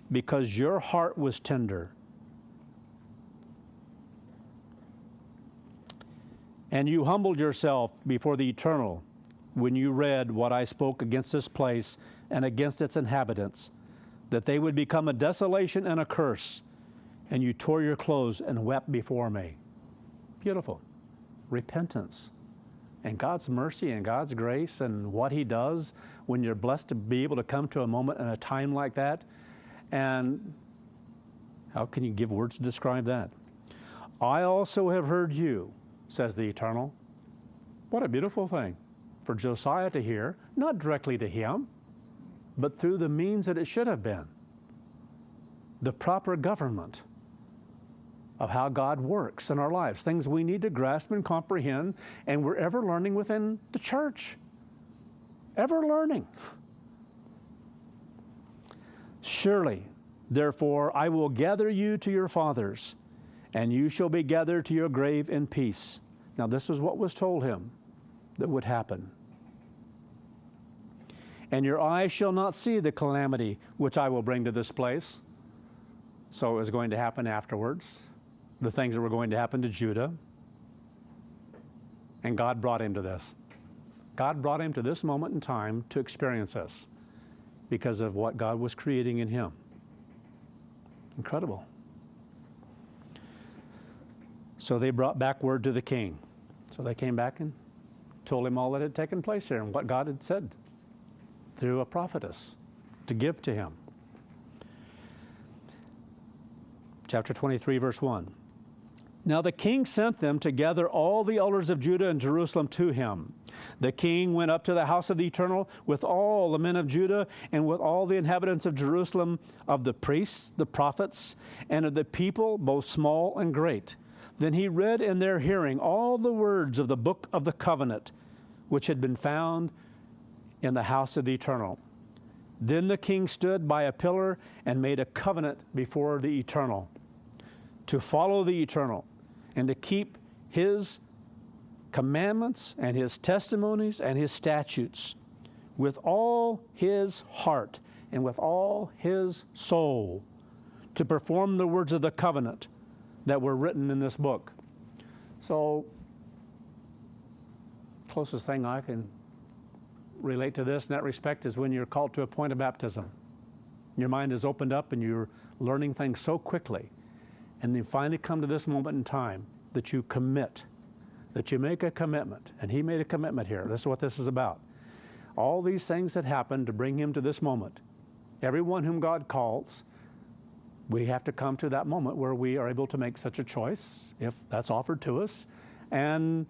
because your heart was tender, and you humbled yourself before the Eternal when you read what I spoke against this place and against its inhabitants, that they would become a desolation and a curse, and you tore your clothes and wept before me. Beautiful. Repentance. And God's mercy and God's grace and what He does when you're blessed to be able to come to a moment and a time like that. And how can you give words to describe that? I also have heard you, says the Eternal. What a beautiful thing for Josiah to hear, not directly to him, but through the means that it should have been. The proper government of how God works in our lives, things we need to grasp and comprehend, and we're ever learning within the church. Ever learning. Surely, therefore, I will gather you to your fathers, and you shall be gathered to your grave in peace. Now, this is what was told him that would happen. And your eyes shall not see the calamity which I will bring to this place. So it was going to happen afterwards, the things that were going to happen to Judah. And God brought him to this. God brought him to this moment in time to experience this because of what God was creating in him. Incredible. So they brought back word to the king. So they came back and told him all that had taken place here and what God had said through a prophetess to give to him. Chapter 23, verse 1. Now the king sent them to gather all the elders of Judah and Jerusalem to him. The king went up to the house of the Eternal with all the men of Judah and with all the inhabitants of Jerusalem, of the priests, the prophets, and of the people, both small and great. Then he read in their hearing all the words of the book of the covenant, which had been found in the house of the Eternal. Then the king stood by a pillar and made a covenant before the Eternal, to follow the Eternal and to keep His commandments and His testimonies and His statutes with all his heart and with all his soul, to perform the words of the covenant that were written in this book. So, closest thing I can relate to this in that respect is when you're called to a point of baptism. Your mind is opened up and you're learning things so quickly. And then finally come to this moment in time that you commit, that you make a commitment. And he made a commitment here. This is what this is about. All these things that happened to bring him to this moment. Everyone whom God calls, we have to come to that moment where we are able to make such a choice, if that's offered to us. And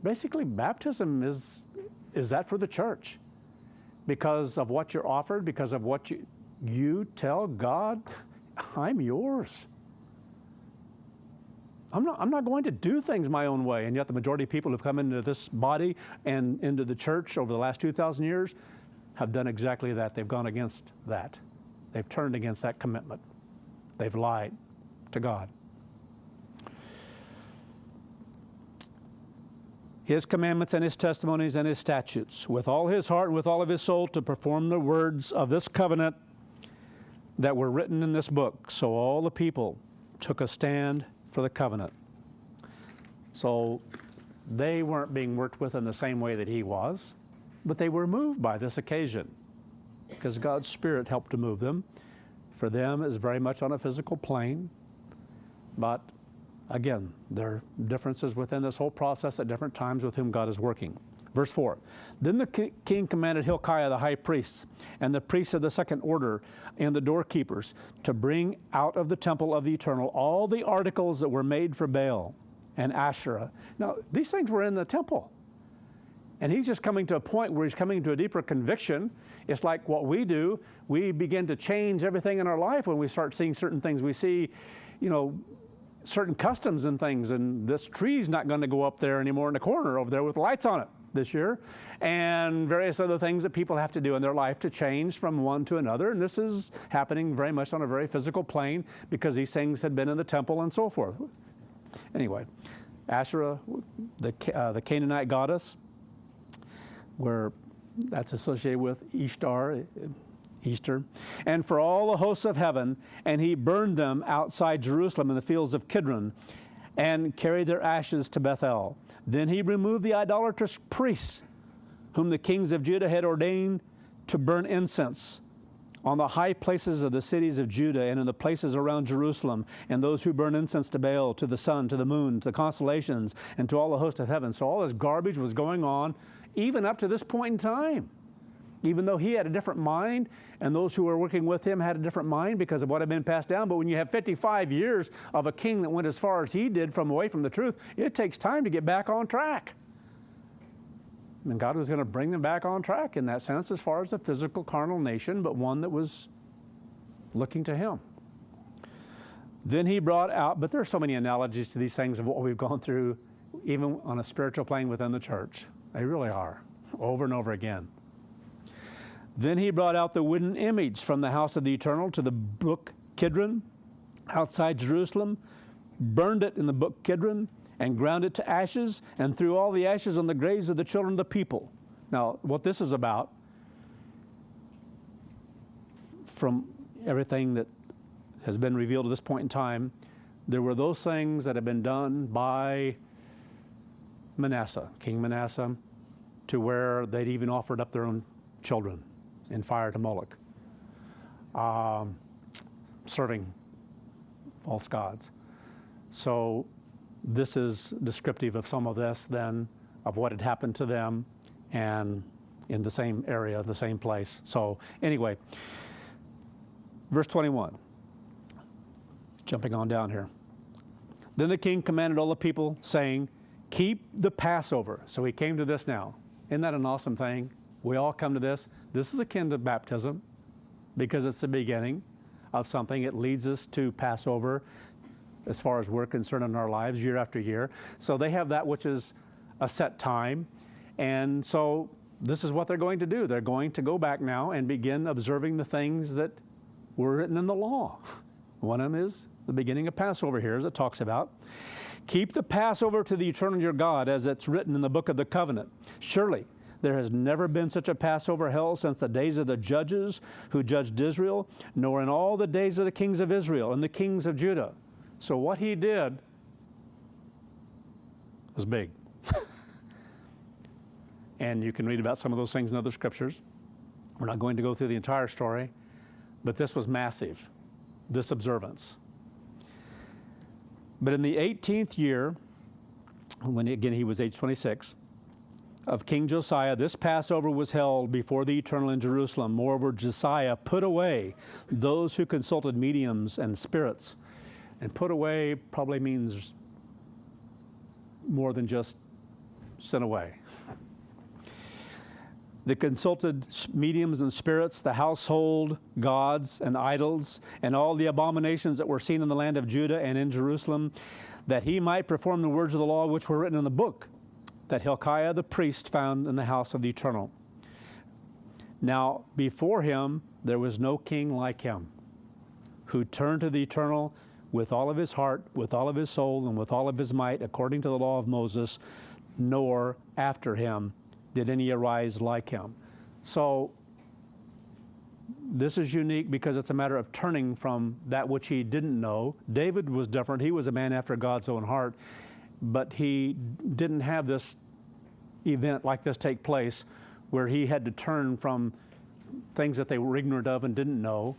basically, baptism is that for the church. Because of what you're offered, because of what you tell God, I'm yours. I'm not going to do things my own way. And yet the majority of people who've come into this body and into the church over the last 2,000 years have done exactly that. They've gone against that. They've turned against that commitment. They've lied to God. His commandments and his testimonies and his statutes, with all his heart and with all of his soul, to perform the words of this covenant that were written in this book. So all the people took a stand for the covenant. So they weren't being worked with in the same way that he was, but they were moved by this occasion because God's Spirit helped to move them. For them, it's very much on a physical plane, but again, there are differences within this whole process at different times with whom God is working. Verse 4, then the king commanded Hilkiah the high priest and the priests of the second order and the doorkeepers to bring out of the temple of the Eternal all the articles that were made for Baal and Asherah. Now, these things were in the temple. And he's just coming to a point where he's coming to a deeper conviction. It's like what we do. We begin to change everything in our life when we start seeing certain things. We see, certain customs and things, and this tree's not going to go up there anymore in the corner over there with lights on it. this year, and various other things that people have to do in their life to change from one to another. And this is happening very much on a very physical plane because these things had been in the temple and so forth. Anyway, Asherah, the Canaanite goddess, where that's associated with Ishtar, Easter, and for all the hosts of heaven, and he burned them outside Jerusalem in the fields of Kidron, and carried their ashes to Bethel. Then he removed the idolatrous priests, whom the kings of Judah had ordained to burn incense on the high places of the cities of Judah and in the places around Jerusalem, and those who burn incense to Baal, to the sun, to the moon, to the constellations, and to all the host of heaven. So all this garbage was going on even up to this point in time. Even though he had a different mind, and those who were working with him had a different mind because of what had been passed down. But when you have 55 years of a king that went as far as he did from away from the truth, it takes time to get back on track. And God was going to bring them back on track in that sense as far as a physical, carnal nation, but one that was looking to him. Then he brought out, but there are so many analogies to these things of what we've gone through, even on a spiritual plane within the church. They really are, over and over again. Then he brought out the wooden image from the house of the Eternal to the brook Kidron outside Jerusalem, burned it in the brook Kidron, and ground it to ashes, and threw all the ashes on the graves of the children of the people. Now, what this is about, from everything that has been revealed at this point in time, there were those things that had been done by Manasseh, King Manasseh, to where they'd even offered up their own children in fire to Moloch, serving false gods. So this is descriptive of some of this then, of what had happened to them, and in the same area, the same place. So anyway, verse 21, jumping on down here. Then the king commanded all the people, saying, keep the Passover. So he came to this now. Isn't that an awesome thing? We all come to this. This is akin to baptism because it's the beginning of something. It leads us to Passover as far as we're concerned in our lives year after year. So they have that which is a set time. And so this is what they're going to do. They're going to go back now and begin observing the things that were written in the law. One of them is the beginning of Passover here, as it talks about. Keep the Passover to the eternal your God, as it's written in the book of the covenant. Surely there has never been such a Passover held since the days of the judges who judged Israel, nor in all the days of the kings of Israel and the kings of Judah. So what he did was big. And you can read about some of those things in other scriptures. We're not going to go through the entire story, but this was massive, this observance. But in the 18th year, when again he was age 26, of King Josiah, this Passover was held before the Eternal in Jerusalem. Moreover, Josiah put away those who consulted mediums and spirits. And put away probably means more than just sent away. The consulted mediums and spirits, the household gods and idols, and all the abominations that were seen in the land of Judah and in Jerusalem, that he might perform the words of the law which were written in the book that Hilkiah the priest found in the house of the Eternal. Now, before him there was no king like him, who turned to the Eternal with all of his heart, with all of his soul, and with all of his might, according to the law of Moses, nor after him did any arise like him. So this is unique because it's a matter of turning from that which he didn't know. David was different. He was a man after God's own heart, but he didn't have this event like this take place where he had to turn from things that they were ignorant of and didn't know.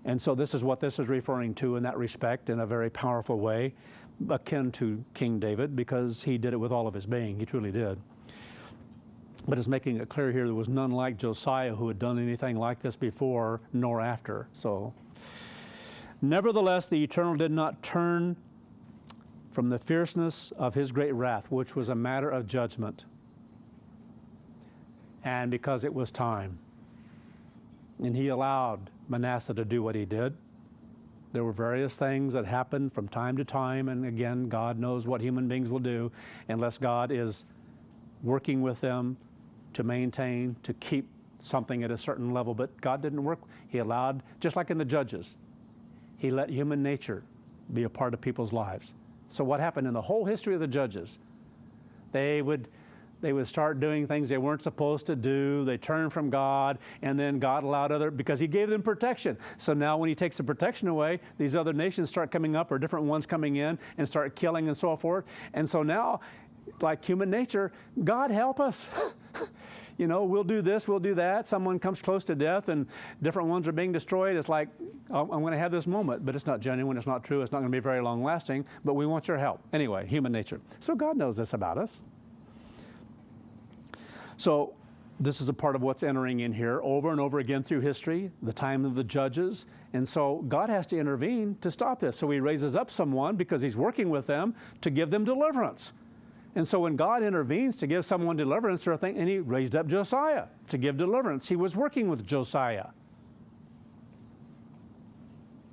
And so this is what this is referring to in that respect, in a very powerful way, akin to King David, because he did it with all of his being. He truly did. But it's making it clear here there was none like Josiah who had done anything like this before nor after. So, nevertheless, the Eternal did not turn from the fierceness of his great wrath, which was a matter of judgment, and because it was time. And he allowed Manasseh to do what he did. There were various things that happened from time to time, and again, God knows what human beings will do unless God is working with them to maintain, to keep something at a certain level, but God didn't work. He allowed, just like in the Judges, He let human nature be a part of people's lives. So what happened in the whole history of the Judges? They would start doing things they weren't supposed to do. They turned from God, and then God allowed because He gave them protection. So now when He takes the protection away, these other nations start coming up, or different ones coming in and start killing and so forth. And so now, like human nature, God help us. You know, we'll do this, we'll do that. Someone comes close to death and different ones are being destroyed. It's like, I'm going to have this moment, but it's not genuine, it's not true, it's not going to be very long lasting, but we want your help. Anyway, human nature. So God knows this about us. So this is a part of what's entering in here over and over again through history, the time of the Judges. And so God has to intervene to stop this. So He raises up someone because He's working with them to give them deliverance. And so when God intervenes to give someone deliverance or a thing, and He raised up Josiah to give deliverance, He was working with Josiah.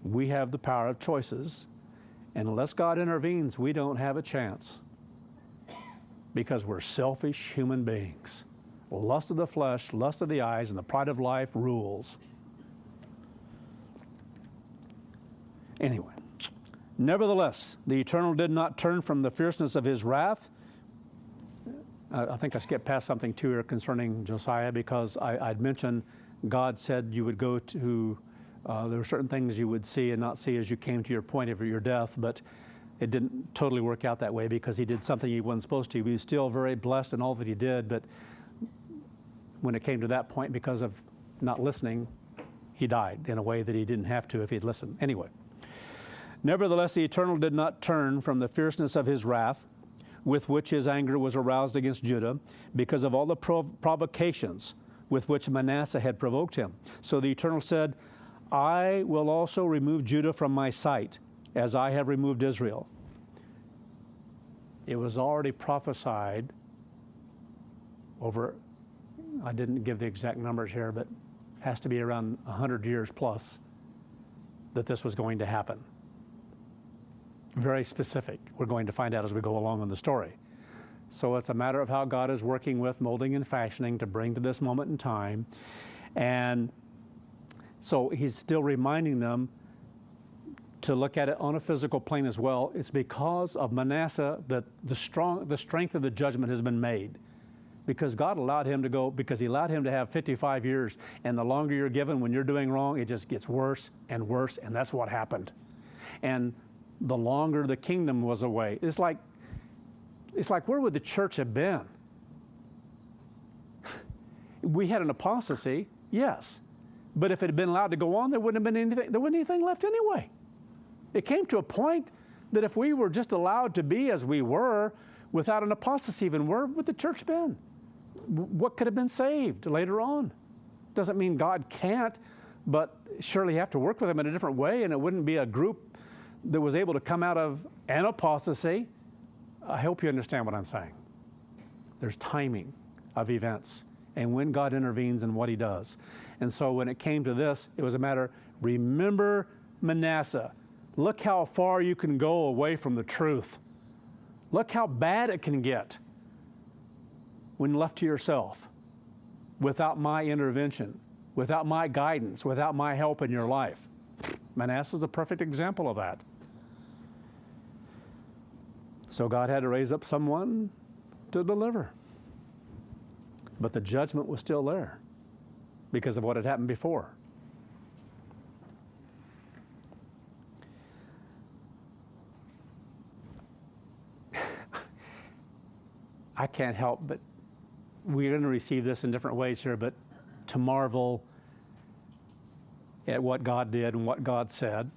We have the power of choices, and unless God intervenes, we don't have a chance, because we're selfish human beings. Lust of the flesh, lust of the eyes, and the pride of life rules. Anyway, nevertheless, the Eternal did not turn from the fierceness of His wrath. I think I skipped past something too here concerning Josiah, because I'd mentioned God said you would go to, there were certain things you would see and not see as you came to your point of your death, but it didn't totally work out that way because he did something he wasn't supposed to. He was still very blessed in all that he did, but when it came to that point, because of not listening, he died in a way that he didn't have to if he'd listened. Anyway, nevertheless, the Eternal did not turn from the fierceness of His wrath, with which His anger was aroused against Judah, because of all the provocations with which Manasseh had provoked him. So the Eternal said, I will also remove Judah from my sight, as I have removed Israel. It was already prophesied over, I didn't give the exact numbers here, but has to be around 100 years plus, that this was going to happen. Very specific. We're going to find out as we go along in the story. So it's a matter of how God is working with molding and fashioning to bring to this moment in time. And so He's still reminding them to look at it on a physical plane as well. It's because of Manasseh that the strength of the judgment has been made. Because God allowed him to go, because He allowed him to have 55 years, and the longer you're given when you're doing wrong, it just gets worse and worse, and that's what happened. And the longer the kingdom was away, it's like where would the church have been? We had an apostasy, yes, but if it had been allowed to go on, there wouldn't have been anything. There wasn't anything left anyway. It came to a point that if we were just allowed to be as we were, without an apostasy even, where would the church been? What could have been saved later on? Doesn't mean God can't, but surely you have to work with them in a different way, and it wouldn't be a group that was able to come out of an apostasy. I hope you understand what I'm saying. There's timing of events and when God intervenes and what He does. And so when it came to this, it was a matter, remember Manasseh. Look how far you can go away from the truth. Look how bad it can get when left to yourself, without my intervention, without my guidance, without my help in your life. Manasseh is a perfect example of that. So God had to raise up someone to deliver. But the judgment was still there because of what had happened before. I can't help but, we're going to receive this in different ways here, but to marvel at what God did and what God said,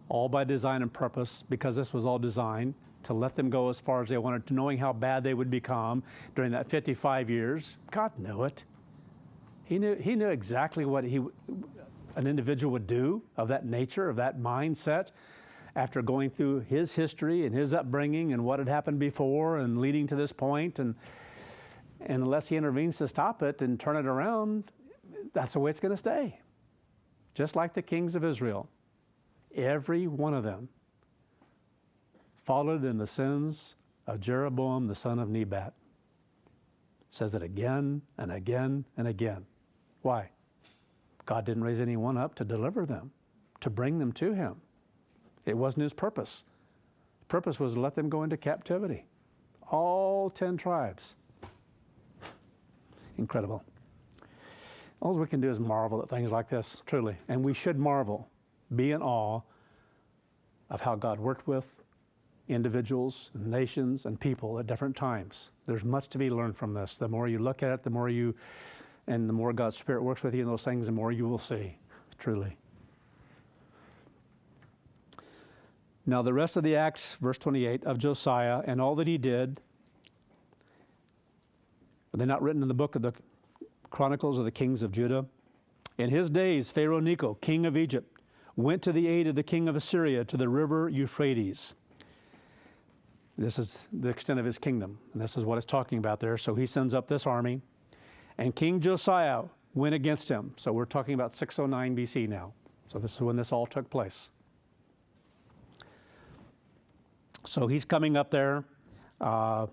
all by design and purpose, because this was all designed to let them go as far as they wanted, to knowing how bad they would become during that 55 years. God knew it. He knew exactly what an individual would do of that nature, of that mindset, after going through his history and his upbringing and what had happened before and leading to this point. And unless He intervenes to stop it and turn it around, that's the way it's going to stay. Just like the kings of Israel, every one of them followed in the sins of Jeroboam, the son of Nebat. says it again and again and again. Why? God didn't raise anyone up to deliver them, to bring them to him. It wasn't his purpose. The purpose was to let them go into captivity. All 10 tribes. Incredible. All we can do is marvel at things like this, truly. And we should marvel, be in awe of how God worked with individuals, nations, and people at different times. There's much to be learned from this. The more you look at it, the more God's Spirit works with you in those things, the more you will see, truly. Now the rest of the Acts, verse 28, of Josiah and all that he did, are they not written in the book of the Chronicles of the Kings of Judah? In his days, Pharaoh Necho, king of Egypt, went to the aid of the king of Assyria to the river Euphrates. This is the extent of his kingdom, and this is what it's talking about there. So he sends up this army, and King Josiah went against him. So we're talking about 609 BC now. So this is when this all took place. So he's coming up there. Pharaoh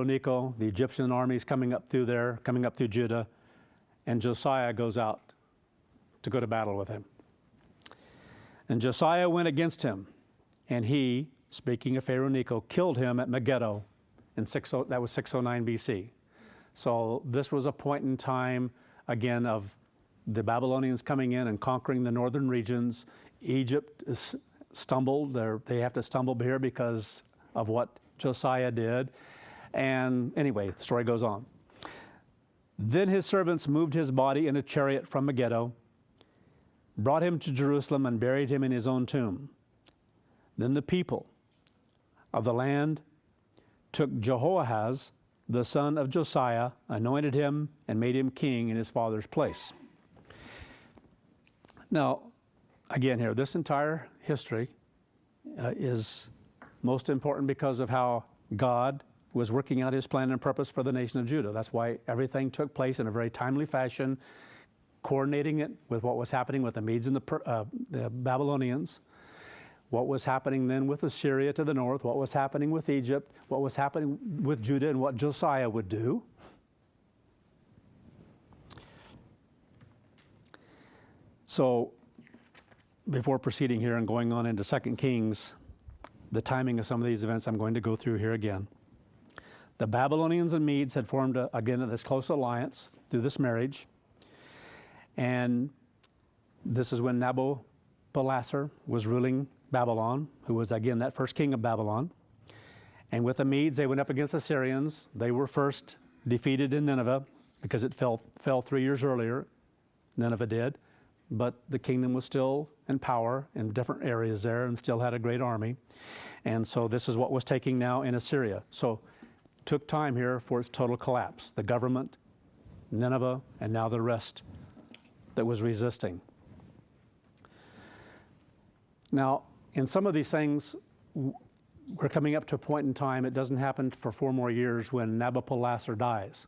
Necho, the Egyptian army, is coming up through there, coming up through Judah, and Josiah goes out to go to battle with him. And Josiah went against him, and he, speaking of Pharaoh Necho, killed him at Megiddo, that was 609 BC. So this was a point in time, again, of the Babylonians coming in and conquering the northern regions. Egypt is stumbled. They have to stumble here because of what Josiah did. And anyway, the story goes on. Then his servants moved his body in a chariot from Megiddo, brought him to Jerusalem, and buried him in his own tomb. Then the people of the land took Jehoahaz, the son of Josiah, anointed him, and made him king in his father's place. Now, again here, this entire history is most important because of how God was working out his plan and purpose for the nation of Judah. That's why everything took place in a very timely fashion, coordinating it with what was happening with the Medes and the Babylonians, what was happening then with Assyria to the north, what was happening with Egypt, what was happening with Judah, and what Josiah would do. So, before proceeding here and going on into 2 Kings, the timing of some of these events I'm going to go through here again. The Babylonians and Medes had formed, again, this close alliance through this marriage. And this is when Nabopolassar was ruling Babylon, who was, again, that first king of Babylon. And with the Medes, they went up against the Assyrians. They were first defeated in Nineveh because it fell 3 years earlier. Nineveh did. But the kingdom was still in power in different areas there and still had a great army. And so this is what was taking now in Assyria. So took time here for its total collapse. The government, Nineveh, and now the rest that was resisting. Now, in some of these things, we're coming up to a point in time, it doesn't happen for 4 more years when Nabopolassar dies.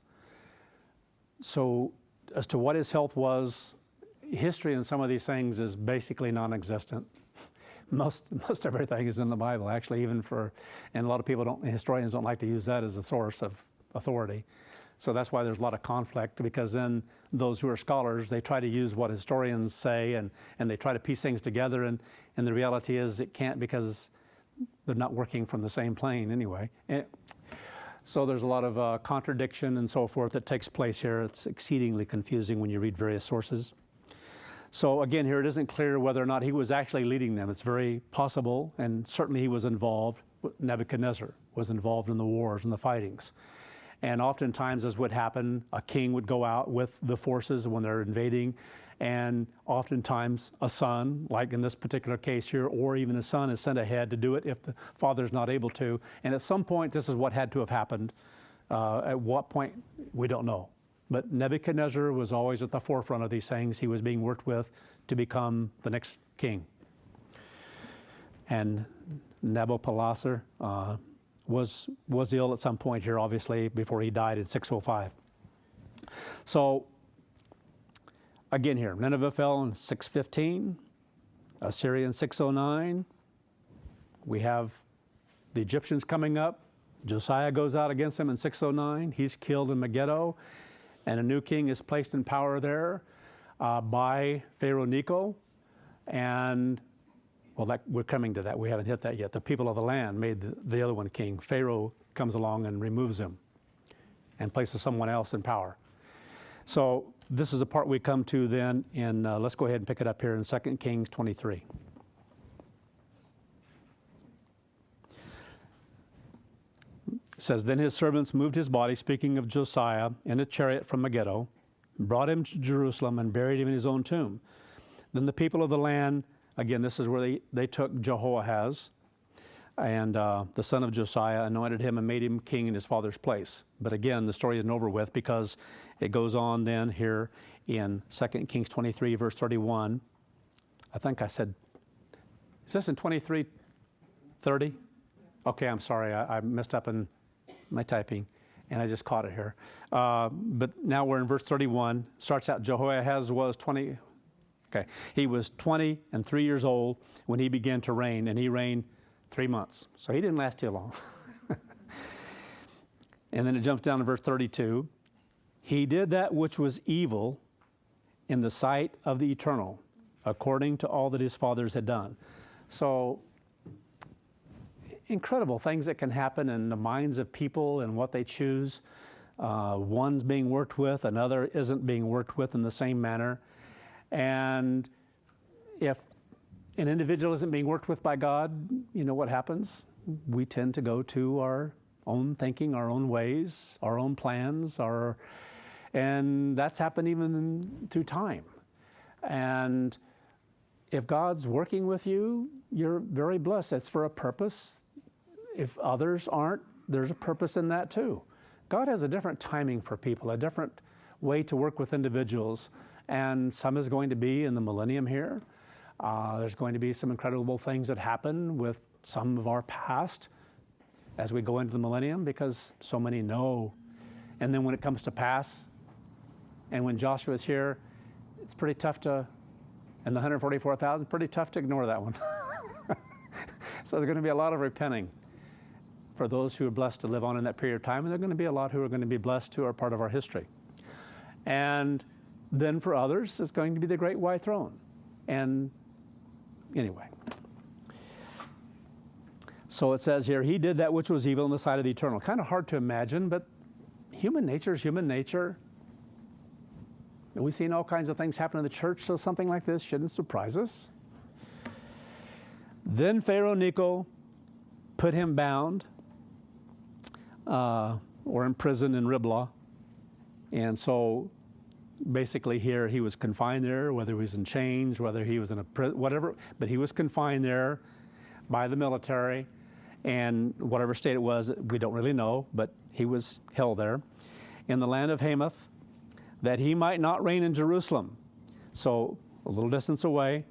So as to what his health was, history in some of these things is basically non-existent. Most everything is in the Bible, actually, and a lot of people historians don't like to use that as a source of authority. So that's why there's a lot of conflict, because then those who are scholars, they try to use what historians say and they try to piece things together, and the reality is it can't, because they're not working from the same plane anyway. So there's a lot of contradiction and so forth that takes place here. It's exceedingly confusing when you read various sources. So again, here it isn't clear whether or not he was actually leading them. It's very possible, and certainly he was involved. Nebuchadnezzar was involved in the wars and the fightings. And oftentimes, as would happen, a king would go out with the forces when they're invading, and oftentimes a son, like in this particular case here, or even a son is sent ahead to do it if the father's not able to. And at some point, this is what had to have happened. At what point, we don't know. But Nebuchadnezzar was always at the forefront of these things. He was being worked with to become the next king. And Nabopolassar was ill at some point here, obviously, before he died in 605. So, again here, Nineveh fell in 615, Assyria in 609. We have the Egyptians coming up Josiah goes out against him in 609. He's killed in Megiddo, and a new king is placed in power there by Pharaoh Necho. And, well, we're coming to that. We haven't hit that yet. The people of the land made the other one king. Pharaoh comes along and removes him and places someone else in power. So this is the part we come to then in, let's go ahead and pick it up here in 2 Kings 23. It says, then his servants moved his body, speaking of Josiah, in a chariot from Megiddo, brought him to Jerusalem and buried him in his own tomb. Then the people of the land, again, this is where they took Jehoahaz, and the son of Josiah, anointed him and made him king in his father's place. But again, the story isn't over with, because it goes on then here in 2 Kings 23, verse 31. I think I said, is this in 23:30? Okay, I'm sorry, I messed up in my typing, and I just caught it here. But now we're in verse 31. Starts out, Jehoahaz was 20. Okay, he was 20 and 3 years old when he began to reign, and he reigned 3 months. So he didn't last too long. And then it jumps down to verse 32. He did that which was evil in the sight of the Eternal, according to all that his fathers had done. So incredible things that can happen in the minds of people and what they choose. One's being worked with, another isn't being worked with in the same manner. And if an individual isn't being worked with by God, you know what happens? We tend to go to our own thinking, our own ways, our own plans, and that's happened even through time. And if God's working with you, you're very blessed. It's for a purpose. If others aren't, there's a purpose in that too. God has a different timing for people, a different way to work with individuals. And some is going to be in the millennium here. There's going to be some incredible things that happen with some of our past as we go into the millennium, because so many know. And then when it comes to pass, and when Joshua's here, it's pretty tough to, and the 144,000, pretty tough to ignore that one. So there's going to be a lot of repenting for those who are blessed to live on in that period of time, and there are going to be a lot who are going to be blessed who are part of our history. And then for others, it's going to be the great white throne. And anyway, so it says here, he did that which was evil in the sight of the Eternal. Kind of hard to imagine, but human nature is human nature. We've seen all kinds of things happen in the church, so something like this shouldn't surprise us. Then Pharaoh Necho put him bound or imprisoned in Riblah. And so basically here he was confined there, whether he was in chains, whether he was in a prison, whatever, but he was confined there by the military, and whatever state it was, we don't really know, but he was held there in the land of Hamath, that he might not reign in Jerusalem. So a little distance away,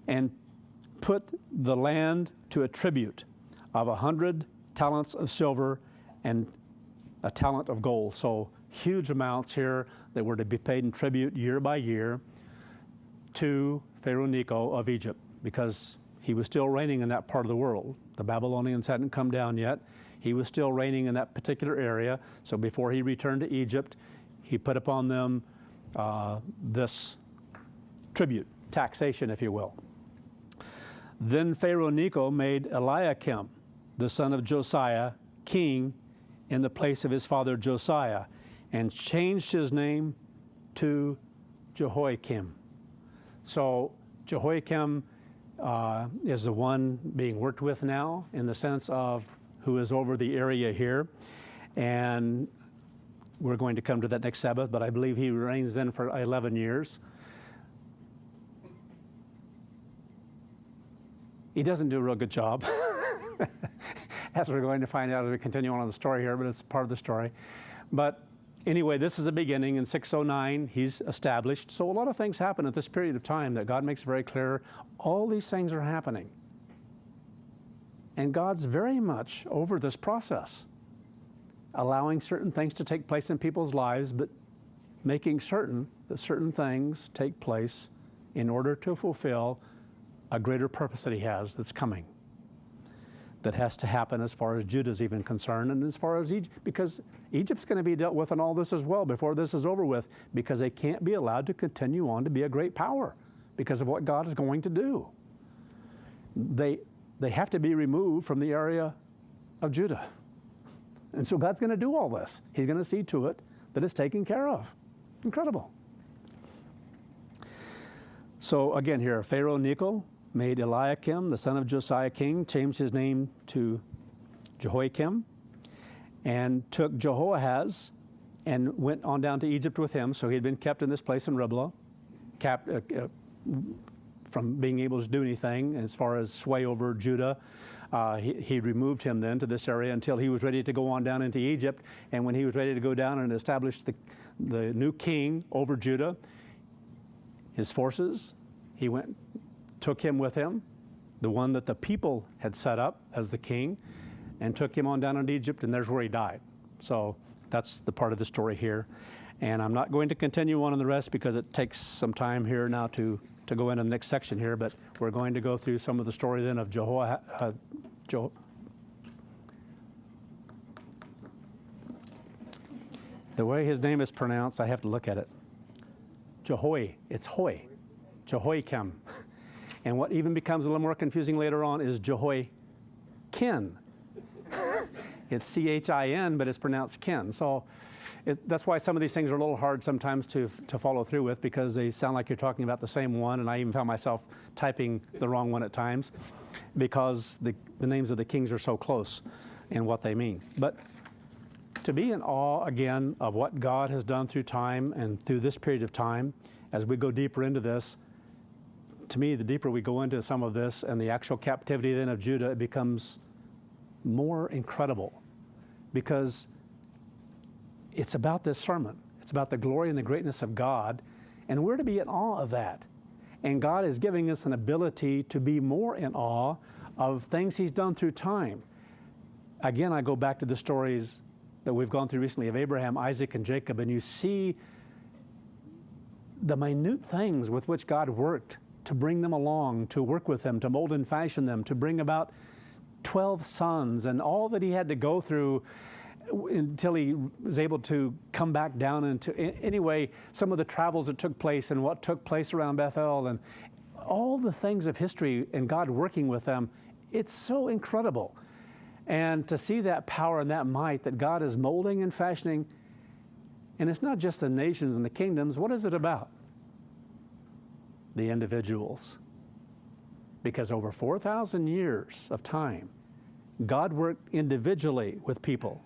and put the land to a tribute of 100 talents of silver and a talent of gold. So huge amounts here that were to be paid in tribute year by year to Pharaoh Necho of Egypt, because he was still reigning in that part of the world. The Babylonians hadn't come down yet. He was still reigning in that particular area. So before he returned to Egypt, he put upon them this tribute, taxation, if you will. Then Pharaoh Necho made Eliakim, the son of Josiah, king in the place of his father Josiah, and changed his name to Jehoiakim. So Jehoiakim is the one being worked with now, in the sense of who is over the area here. And we're going to come to that next Sabbath, but I believe he reigns then for 11 years. He doesn't do a real good job, as we're going to find out as we continue on the story here, but it's part of the story. But anyway, this is the beginning. In 609, he's established. So a lot of things happen at this period of time that God makes very clear. All these things are happening. And God's very much over this process, allowing certain things to take place in people's lives, but making certain that certain things take place in order to fulfill a greater purpose that he has that's coming. that has to happen as far as Judah's even concerned, and as far as Egypt, because Egypt's going to be dealt with in all this as well before this is over with, because they can't be allowed to continue on to be a great power because of what God is going to do. They have to be removed from the area of Judah. And so God's going to do all this. He's going to see to it that it's taken care of. Incredible. So again here, Pharaoh Necho made Eliakim, the son of Josiah king, changed his name to Jehoiakim, and took Jehoahaz and went on down to Egypt with him. So he had been kept in this place in Riblah, from being able to do anything as far as sway over Judah. He removed him then to this area until he was ready to go on down into Egypt. And when he was ready to go down and establish the new king over Judah, his forces, he went, took him with him, the one that the people had set up as the king, and took him on down into Egypt, and there's where he died. So that's the part of the story here. And I'm not going to continue on in the rest because it takes some time here now to go into the next section here, but we're going to go through some of the story then of the way his name is pronounced, I have to look at it. It's Hoy, Jehoiakim. And what even becomes a little more confusing later on is Jehoiakim. It's C-H-I-N, but it's pronounced kin. So that's why some of these things are a little hard sometimes to follow through with, because they sound like you're talking about the same one, and I even found myself typing the wrong one at times because the names of the kings are so close in what they mean. But to be in awe, again, of what God has done through time and through this period of time, as we go deeper into this, to me, the deeper we go into some of this and the actual captivity then of Judah, it becomes more incredible, because it's about this sermon. It's about the glory and the greatness of God, and we're to be in awe of that. And God is giving us an ability to be more in awe of things He's done through time. Again, I go back to the stories that we've gone through recently of Abraham, Isaac, and Jacob, and you see the minute things with which God worked to bring them along, to work with them, to mold and fashion them, to bring about 12 sons, and all that he had to go through until he was able to come back down into, anyway, some of the travels that took place and what took place around Bethel and all the things of history and God working with them. It's so incredible. And to see that power and that might that God is molding and fashioning, and it's not just the nations and the kingdoms. What is it about? The individuals. Because over 4,000 years of time, God worked individually with people.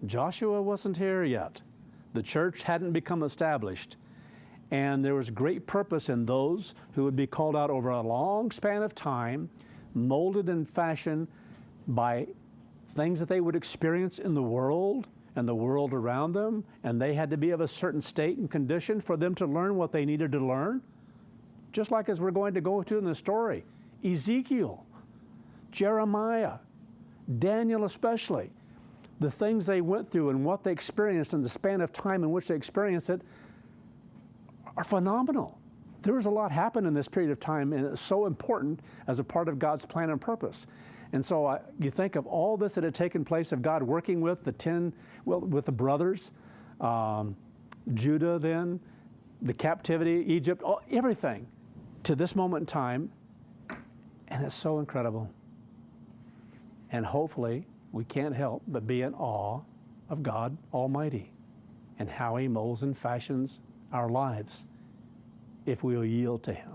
Joshua wasn't here yet. The church hadn't become established. And there was great purpose in those who would be called out over a long span of time, molded and fashioned by things that they would experience in the world and the world around them, and they had to be of a certain state and condition for them to learn what they needed to learn. Just like as we're going to go to in the story, Ezekiel, Jeremiah, Daniel especially, the things they went through and what they experienced in the span of time in which they experienced it are phenomenal. There was a lot happened in this period of time, and it's so important as a part of God's plan and purpose. And so you think of all this that had taken place of God working with with the brothers, Judah then, the captivity, Egypt, everything to this moment in time, and it's so incredible. And hopefully we can't help but be in awe of God Almighty and how He molds and fashions our lives if we'll yield to Him.